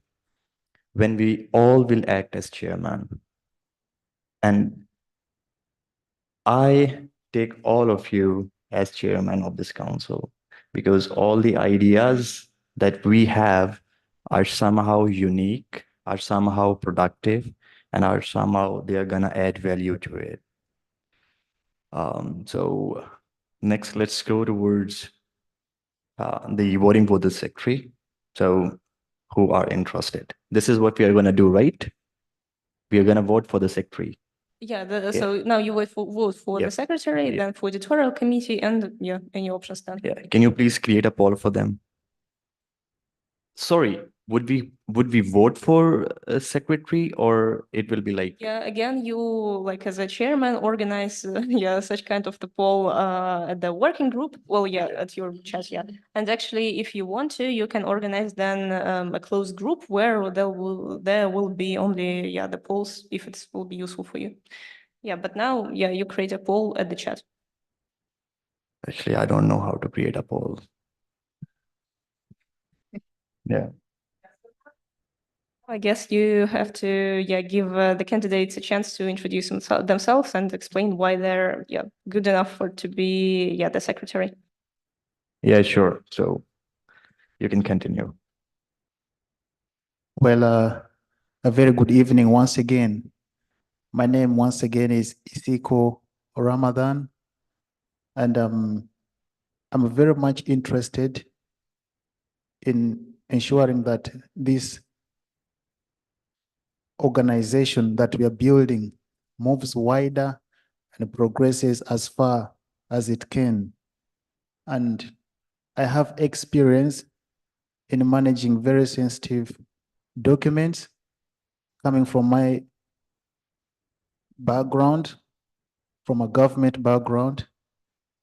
when we all will act as chairman. And I take all of you as chairman of this council because all the ideas that we have are somehow unique, are somehow productive, and are somehow they are gonna add value to it. So next, let's go towards the voting for the secretary. So who are interested? This is what we are gonna do, right? We are gonna vote for the secretary. Yeah, so now you vote for Yeah. the secretary, Yeah. then for editorial committee, and yeah, any options then. Yeah. Can you please create a poll for them? Sorry, would we vote for a secretary, or it will be like Yeah, again, you like as a chairman organize yeah such kind of the poll at the working group. Well, yeah, at your chat, yeah. And actually, if you want to, you can organize then a closed group where there will be only the polls if it will be useful for you. Yeah, but now you create a poll at the chat. actually I don't know how to create a poll. Yeah. I guess you have to give the candidates a chance to introduce themselves and explain why they're good enough to be the secretary. Yeah, sure. So you can continue. Well, a very good evening once again. My name once again is Isiko Ramadan, and I'm very much interested in ensuring that this organization that we are building moves wider and progresses as far as it can. And I have experience in managing very sensitive documents coming from my background, from a government background,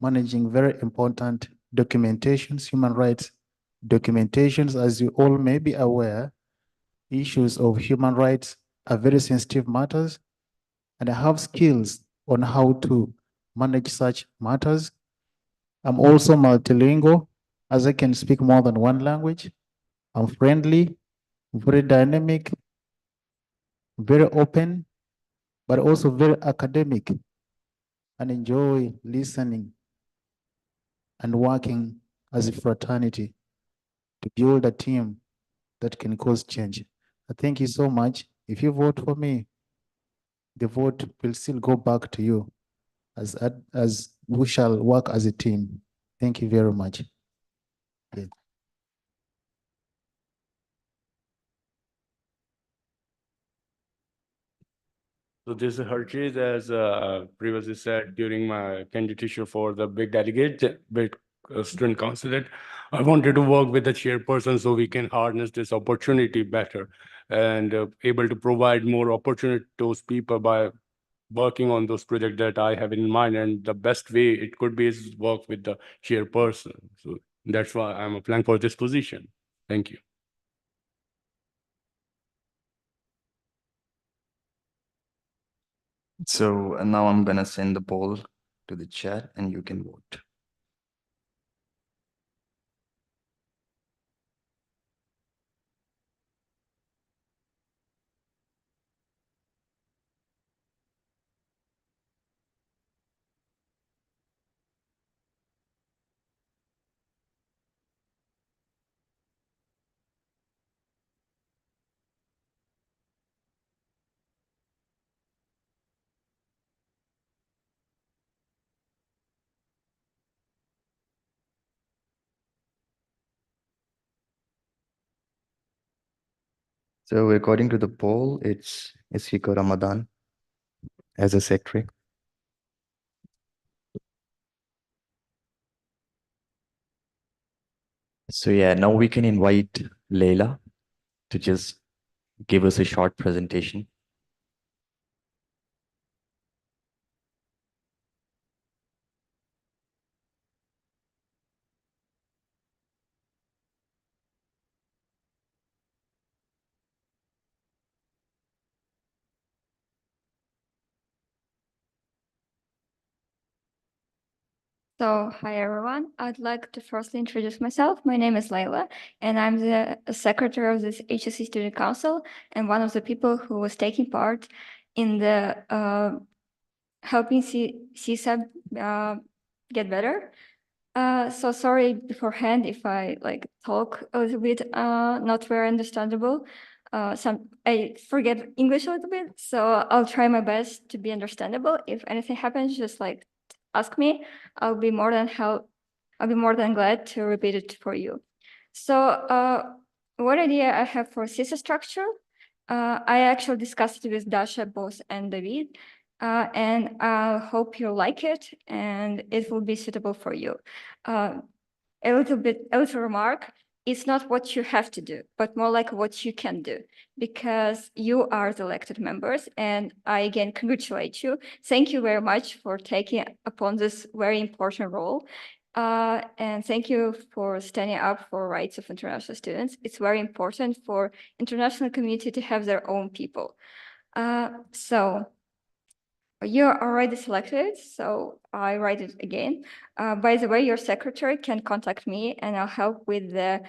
managing very important documentations, human rights documentations. As you all may be aware, issues of human rights are very sensitive matters, and I have skills on how to manage such matters. I'm also multilingual, as I can speak more than one language. I'm friendly, very dynamic, very open, but also very academic, and enjoy listening and working as a fraternity to build a team that can cause change. Thank you so much. If you vote for me, the vote will still go back to you. as we shall work as a team. Thank you very much. Yeah. So this is Harjeet, as previously said during my candidature for the big student council. I wanted to work with the chairperson so we can harness this opportunity better and able to provide more opportunity to those people by working on those projects that I have in mind. And the best way it could be is work with the chairperson. So that's why I'm applying for this position. Thank you. So now I'm gonna send the poll to the chat and you can vote. So according to the poll, it's Isfika Ramadan as a secretary. So yeah, now we can invite Leila to just give us a short presentation. So, hi everyone. I'd like to firstly introduce myself. My name is Layla, and I'm the secretary of this HSC Student Council and one of the people who was taking part in the helping CSAB get better. So sorry beforehand if I like talk a little bit not very understandable. I forget English a little bit, so I'll try my best to be understandable. If anything happens, just like ask me. I'll be more than glad to repeat it for you. So what idea I have for CISA structure? I actually discussed it with Dasha, Boss, and David, and I hope you like it and it will be suitable for you. A little remark, it's not what you have to do, but more like what you can do, because you are the elected members, and I again congratulate you. Thank you very much for taking upon this very important role. And thank you for standing up for rights of international students. It's very important for international community to have their own people. So you're already selected, so I write it again. By the way, your secretary can contact me and I'll help with the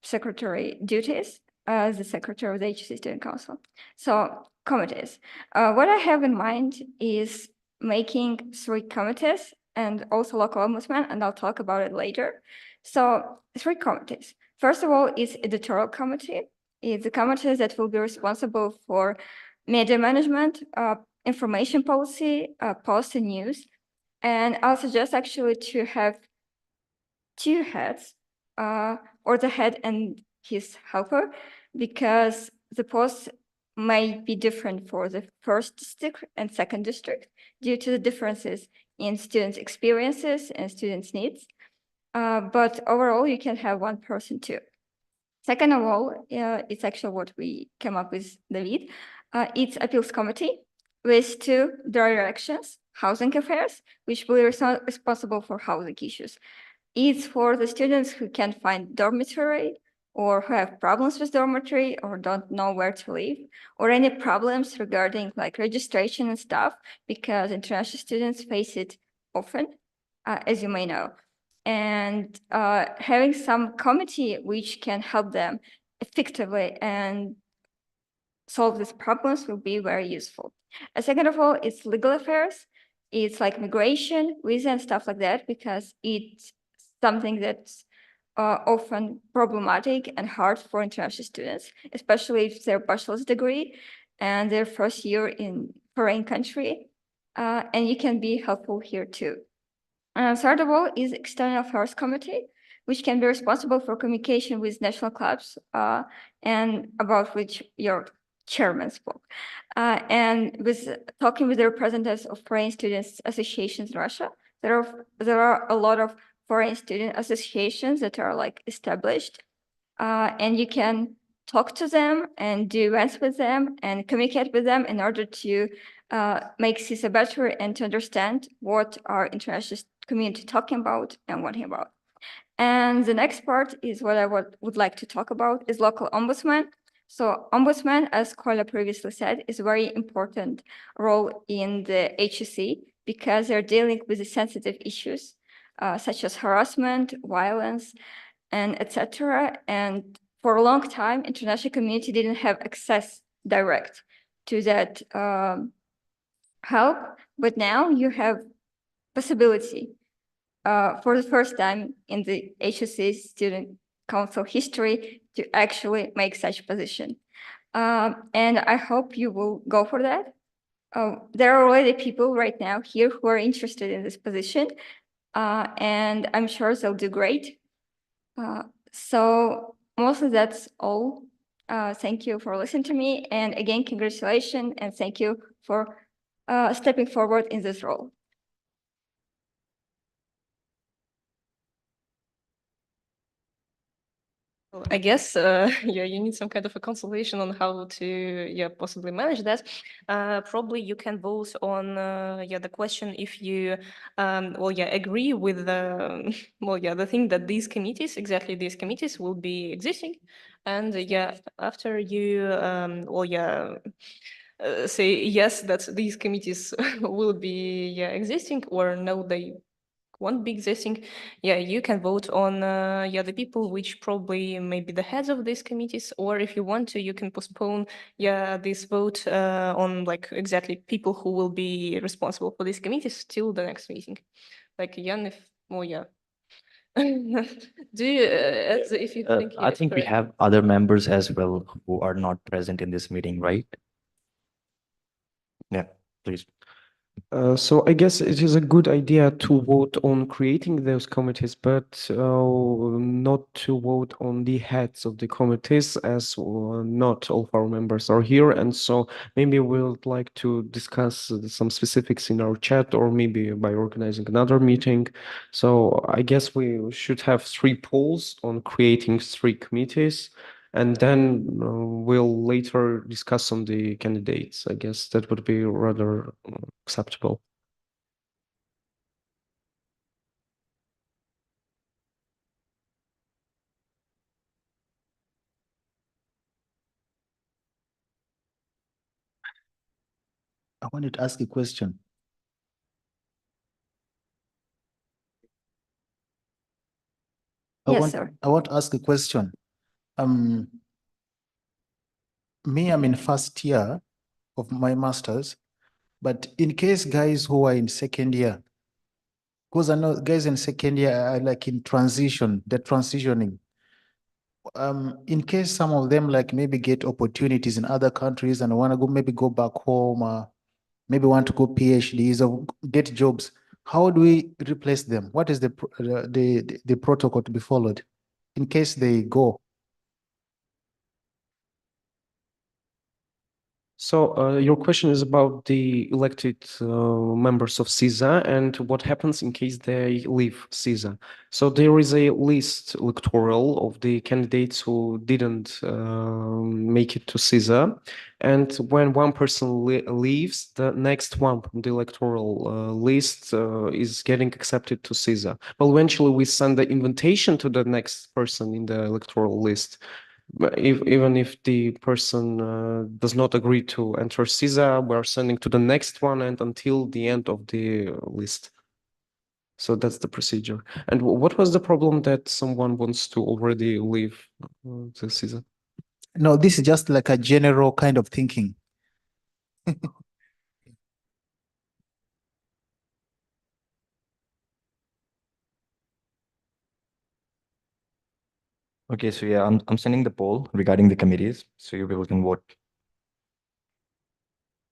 secretary duties as the secretary of the HSC Student Council. So committees. What I have in mind is making 3 committees and also local ombudsman, and I'll talk about it later. So 3 committees. First of all is editorial committee. It's a committee that will be responsible for media management, information policy, post and news. And I'll suggest actually to have 2 heads, or the head and his helper, because the posts might be different for the first district and second district due to the differences in students' experiences and students' needs. But overall, you can have 1 person too. Second of all, it's actually what we came up with, David. It's appeals committee with 2 directions: housing affairs, which will be responsible for housing issues. It's for the students who can't find dormitory or who have problems with dormitory or don't know where to live, or any problems regarding like registration and stuff, because international students face it often, as you may know. And having some committee which can help them effectively and solve these problems will be very useful. Second of all, it's legal affairs. It's like migration, visa and stuff like that, because it's something that's often problematic and hard for international students, especially if their bachelor's degree and their first year in foreign country. and you can be helpful here too. Third of all is External Affairs Committee, which can be responsible for communication with national clubs, and about which your chairman spoke. And with talking with the representatives of foreign students associations in Russia, there are a lot of foreign student associations that are like established, and you can talk to them and do events with them and communicate with them in order to make CISA better and to understand what our international community talking about and wanting about. And the next part is what I would like to talk about is local ombudsman. So ombudsman, as Kola previously said, is a very important role in the HEC because they're dealing with the sensitive issues such as harassment, violence, and etc. And for a long time, international community didn't have access direct to that help, but now you have possibility for the first time in the HEC Student Council history to actually make such position. And I hope you will go for that. There are already people right now here who are interested in this position, and I'm sure they'll do great. So mostly that's all. Thank you for listening to me. And again, congratulations and thank you for stepping forward in this role. I guess yeah, you need some kind of a consultation on how to possibly manage that. Probably you can vote on the question if you agree with the the thing that these committees will be existing, and after you say yes that these committees will be existing, or no they won't be existing, you can vote on the people which probably may be the heads of these committees, or if you want to, you can postpone this vote on like exactly people who will be responsible for these committees till the next meeting. Like Jan, if do you if you think I think we correct. have other members as well who are not present in this meeting, right? Yeah, please. So I guess it is a good idea to vote on creating those committees, but not to vote on the heads of the committees, as not all of our members are here. And so maybe we would like to discuss some specifics in our chat, or maybe by organizing another meeting. So I guess we should have 3 polls on creating 3 committees. And then we'll later discuss on the candidates. I guess that would be rather acceptable. I wanted to ask a question. Yes, sir. I want to ask a question. Me, I'm in first year of my master's, but in case guys who are in second year, because I know guys in second year are like in transition, they're transitioning. In case some of them like maybe get opportunities in other countries and want to go maybe go back home, maybe want to go PhDs or get jobs, how do we replace them? What is the protocol to be followed in case they go? So your question is about the elected members of CISA and what happens in case they leave CISA. So there is a list electoral of the candidates who didn't make it to CISA. And when one person leaves, the next one from the electoral list is getting accepted to CISA. Well, eventually we send the invitation to the next person in the electoral list. Even if the person does not agree to enter CISA, we are sending to the next one and until the end of the list. So that's the procedure. And what was the problem that someone wants to already leave the CISA? No, this is just like a general kind of thinking. Okay, so yeah, I'm sending the poll regarding the committees, so you people can vote.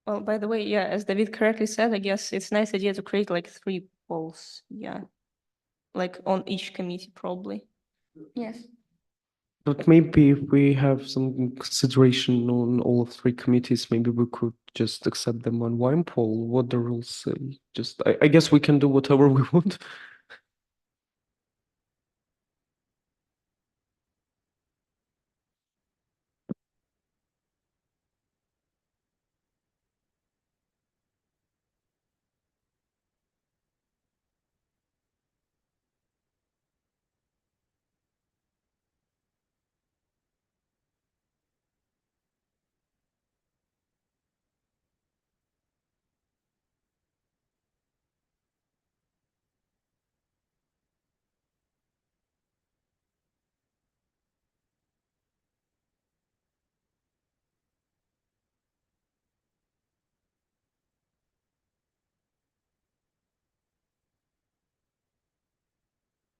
Well, by the way, yeah, as David correctly said, I guess it's a nice idea to create like 3 polls, yeah. Like on each committee, probably. Yes. But maybe if we have some consideration on all 3 committees, maybe we could just accept them on one poll. What the rules say? Just, I guess we can do whatever we want.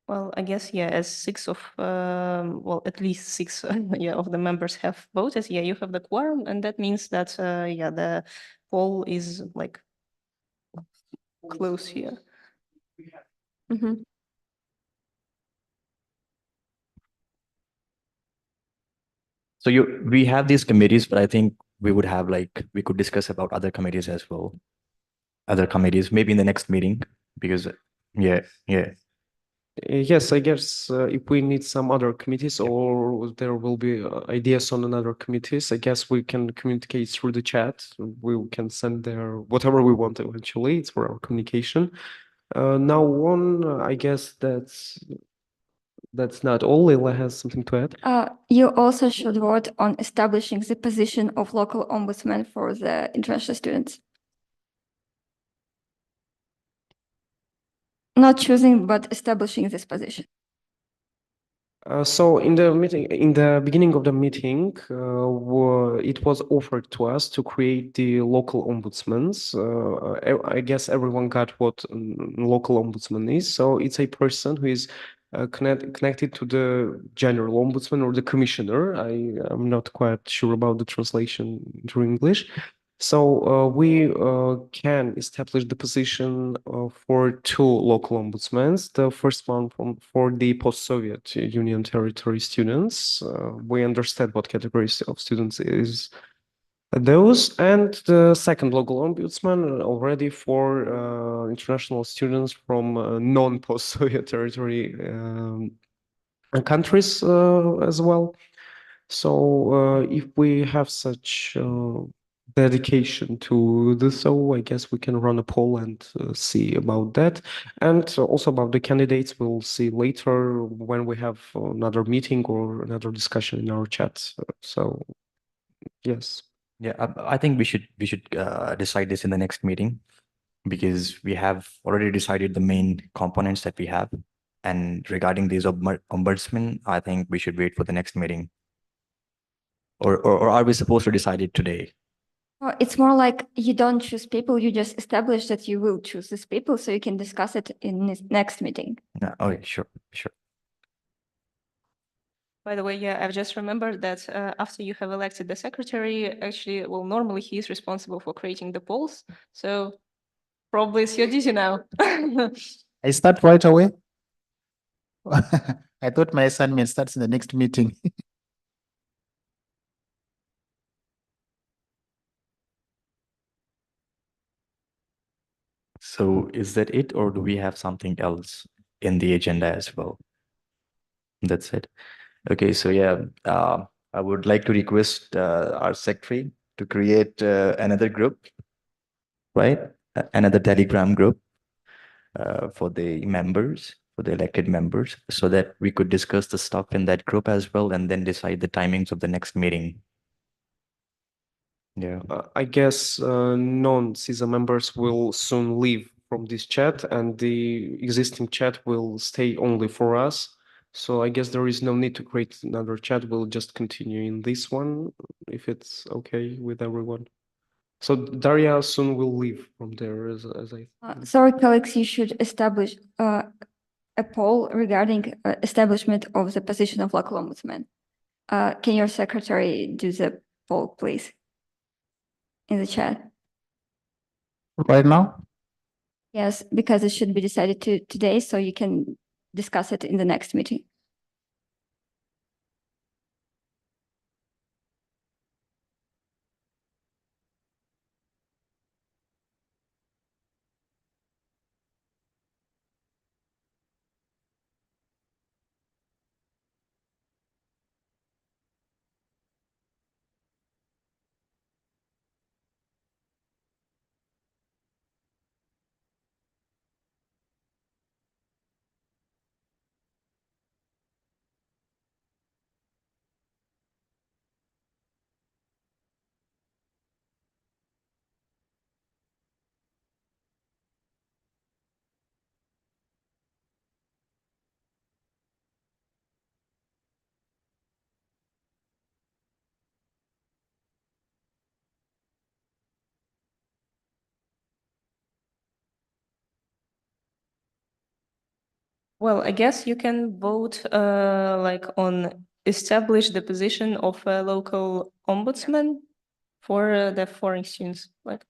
Well, I guess, yeah, as 6 of, well, at least 6 yeah, of the members have voted, yeah, you have the quorum, and that means that, yeah, the poll is like close here. Mhm. So we have these committees, but I think we would have we could discuss about other committees as well. Other committees, maybe in the next meeting, because yeah. Yes, I guess if we need some other committees or there will be ideas on another committees, I guess we can communicate through the chat. We can send there whatever we want eventually. It's for our communication. Now on, I guess that's not all. Leila has something to add. You also should vote on establishing the position of local ombudsman for the international students. Not choosing, but establishing this position. So in the meeting, in the beginning of the meeting, it was offered to us to create the local ombudsmans. I guess everyone got what local ombudsman is. So it's a person who is connected to the general ombudsman or the commissioner. I am not quite sure about the translation into English. So we can establish the position for 2 local ombudsmen. The first one for the post-Soviet Union territory students. We understand what categories of students is those, and the second local ombudsman already for international students from non-post-Soviet territory countries as well. So if we have such dedication to do so, I guess we can run a poll and see about that. And also about the candidates, we'll see later when we have another meeting or another discussion in our chat. So yes. Yeah, I think we should decide this in the next meeting, because we have already decided the main components that we have. And regarding these ombudsmen, I think we should wait for the next meeting. Or are we supposed to decide it today? It's more like you don't choose people, you just establish that you will choose these people so you can discuss it in this next meeting. Yeah, okay, sure. By the way, yeah, I've just remembered that after you have elected the secretary, actually, well, normally he is responsible for creating the polls. So probably it's your duty now. I start right away. I thought my assignment starts in the next meeting. So is that it, or do we have something else in the agenda as well? That's it. Okay, so yeah, I would like to request our secretary to create another group, right? Another Telegram group for the members, for the elected members, so that we could discuss the stuff in that group as well, and then decide the timings of the next meeting. Yeah. I guess non-CISA members will soon leave from this chat, and the existing chat will stay only for us. So I guess there is no need to create another chat. We'll just continue in this one, if it's okay with everyone. So Daria soon will leave from there, as I. Sorry, colleagues, you should establish a poll regarding establishment of the position of local ombudsman. Can your secretary do the poll, please, in the chat? right now? Yes, because it should be decided today, so you can discuss it in the next meeting. Well, I guess you can vote like on establish the position of a local ombudsman for the foreign students. Like,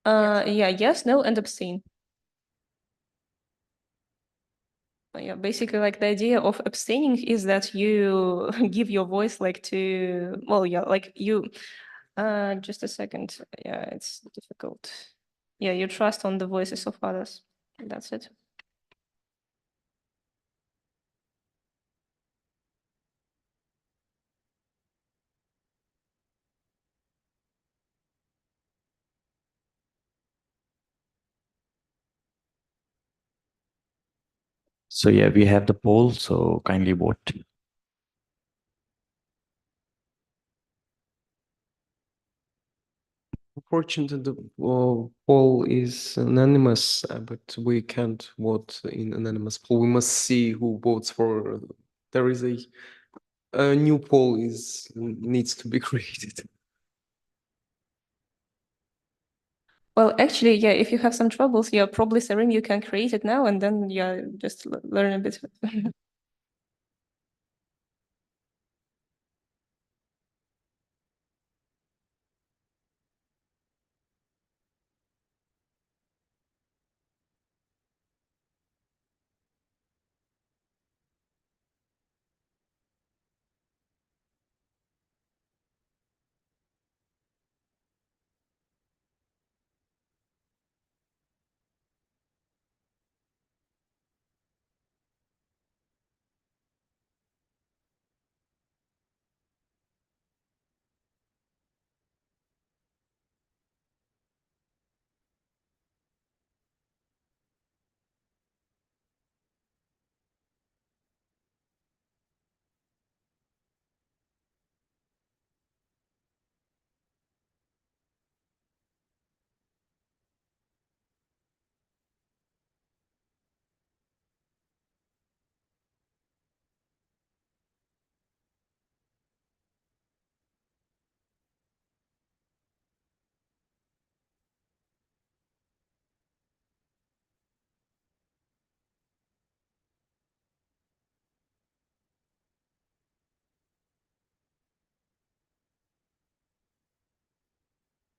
yeah, yes, no, and abstain. Yeah, basically, like the idea of abstaining is that you give your voice like to, well, yeah, like you. Just a second. Yeah, it's difficult. Yeah, you trust on the voices of others. That's it. So yeah, we have the poll, so kindly vote. Unfortunately, the poll is anonymous, but we can't vote in anonymous poll. We must see who votes for. There is a new poll needs to be created. Well, actually, yeah, if you have some troubles, yeah, probably Sarim, you can create it now and then, yeah, just learn a bit.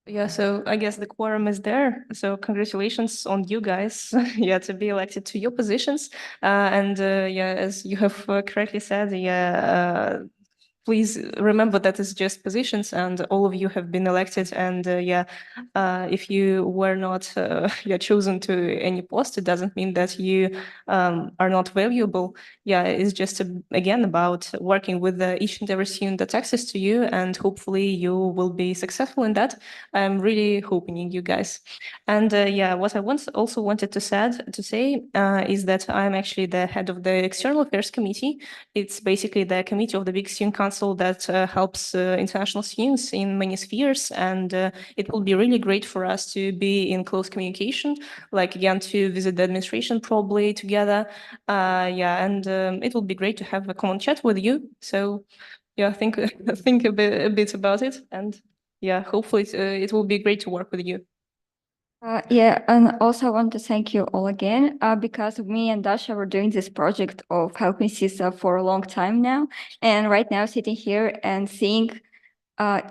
Yeah, so I guess the quorum is there. So congratulations on you guys, yeah, to be elected to your positions. Yeah, as you have correctly said, yeah, please remember that it's just positions and all of you have been elected. And if you were not yeah, chosen to any post, it doesn't mean that you are not valuable. Yeah, it's just again about working with each and every student that's access to you, and hopefully you will be successful in that. I'm really hoping in you guys. And yeah, what I also wanted to say is that I'm actually the head of the External Affairs Committee. It's basically the committee of the Big Student Council that helps international students in many spheres. And it will be really great for us to be in close communication, like again, to visit the administration probably together. Yeah, and it will be great to have a common chat with you. So yeah, think think a bit about it, and yeah, hopefully it will be great to work with you. Yeah, and also I want to thank you all again because me and Dasha were doing this project of helping CISA for a long time now. And right now sitting here and seeing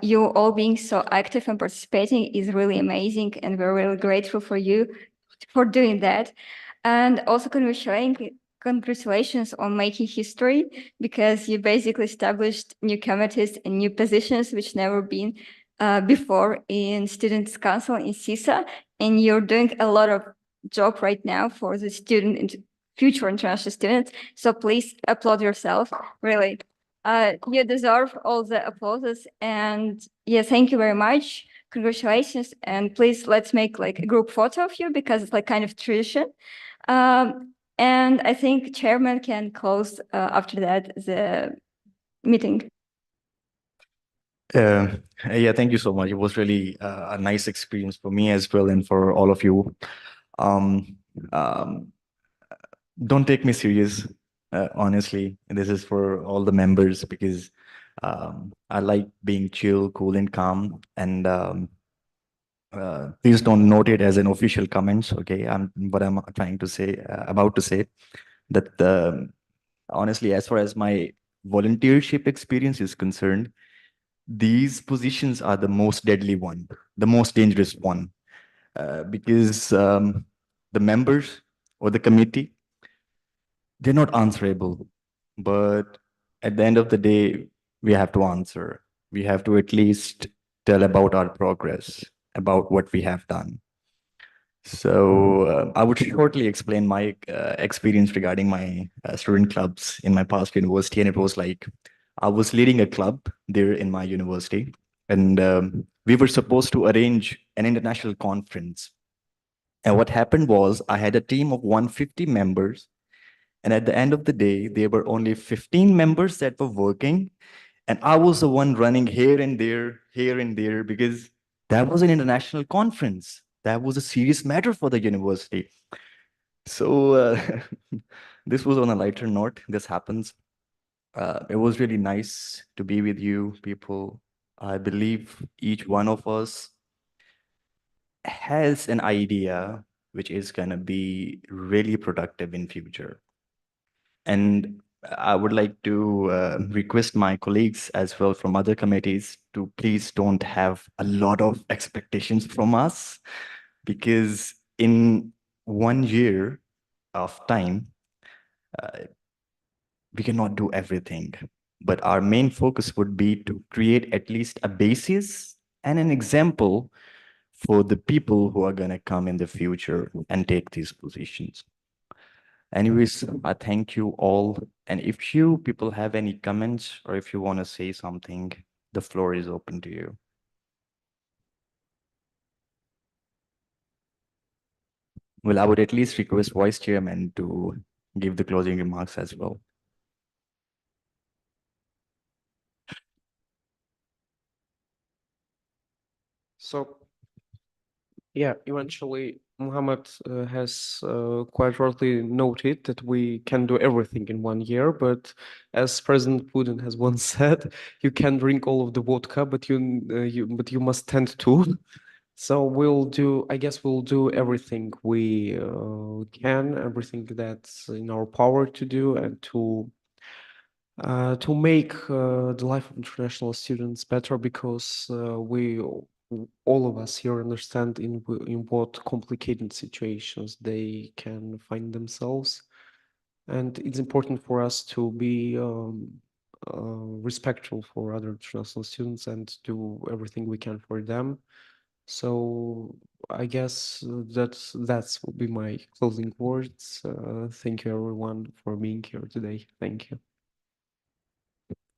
you all being so active and participating is really amazing, and we're really grateful for you for doing that. And also congratulations on making history, because you basically established new committees and new positions which never been before in Students' Council in CISA, and you're doing a lot of job right now for the student and future international students. So please applaud yourself, really. You deserve all the applauses, and yeah, thank you very much. Congratulations, and please let's make like a group photo of you, because it's like kind of tradition. And I think chairman can close after that the meeting. Yeah, thank you so much. It was really a nice experience for me as well, and for all of you. Um, um, don't take me serious, honestly. This is for all the members, because I like being chill, cool, and calm. And please don't note it as an official comments. Okay, I'm trying to say, about to say that honestly, as far as my volunteership experience is concerned, these positions are the most deadly one, the most dangerous one, because the members or the committee, they're not answerable. But at the end of the day, we have to answer. We have to at least tell about our progress, about what we have done. So I would shortly explain my experience regarding my student clubs in my past university. And it was like, I was leading a club there in my university, and we were supposed to arrange an international conference. And what happened was, I had a team of 150 members. And at the end of the day, there were only 15 members that were working. And I was the one running here and there, because that was an international conference. That was a serious matter for the university. So this was on a lighter note. This happens. It was really nice to be with you people. I believe each one of us has an idea which is going to be really productive in future. And I would like to request my colleagues as well from other committees to please don't have a lot of expectations from us, because in 1 year of time, we cannot do everything. But our main focus would be to create at least a basis and an example for the people who are going to come in the future and take these positions. Anyways, I thank you all. And if you people have any comments, or if you want to say something, the floor is open to you. Well, I would at least request Vice Chairman to give the closing remarks as well. So, yeah, eventually, Muhammad has quite rightly noted that we can do everything in 1 year, but as President Putin has once said, you can drink all of the vodka, but you must tend to. So I guess we'll do everything we can, everything that's in our power to do, and to make the life of international students better, because all of us here understand in what complicated situations they can find themselves. And it's important for us to be respectful for other international students and do everything we can for them. So I guess that's will be my closing words. Thank you everyone for being here today. Thank you.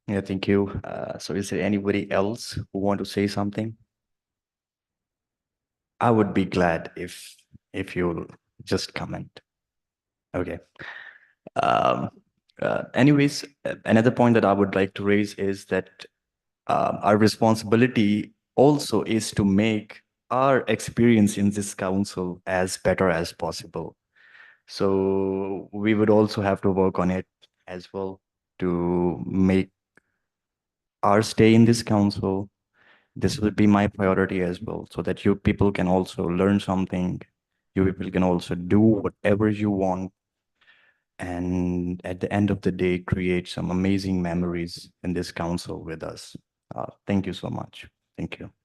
Yeah, thank you. So is there anybody else who want to say something? I would be glad if you'll just comment. Okay. Anyways, another point that I would like to raise is that our responsibility also is to make our experience in this council as better as possible. So we would also have to work on it as well to make our stay in this council. This will be my priority as well, so that you people can also learn something. You people can also do whatever you want. And at the end of the day, create some amazing memories in this council with us. Thank you so much. Thank you.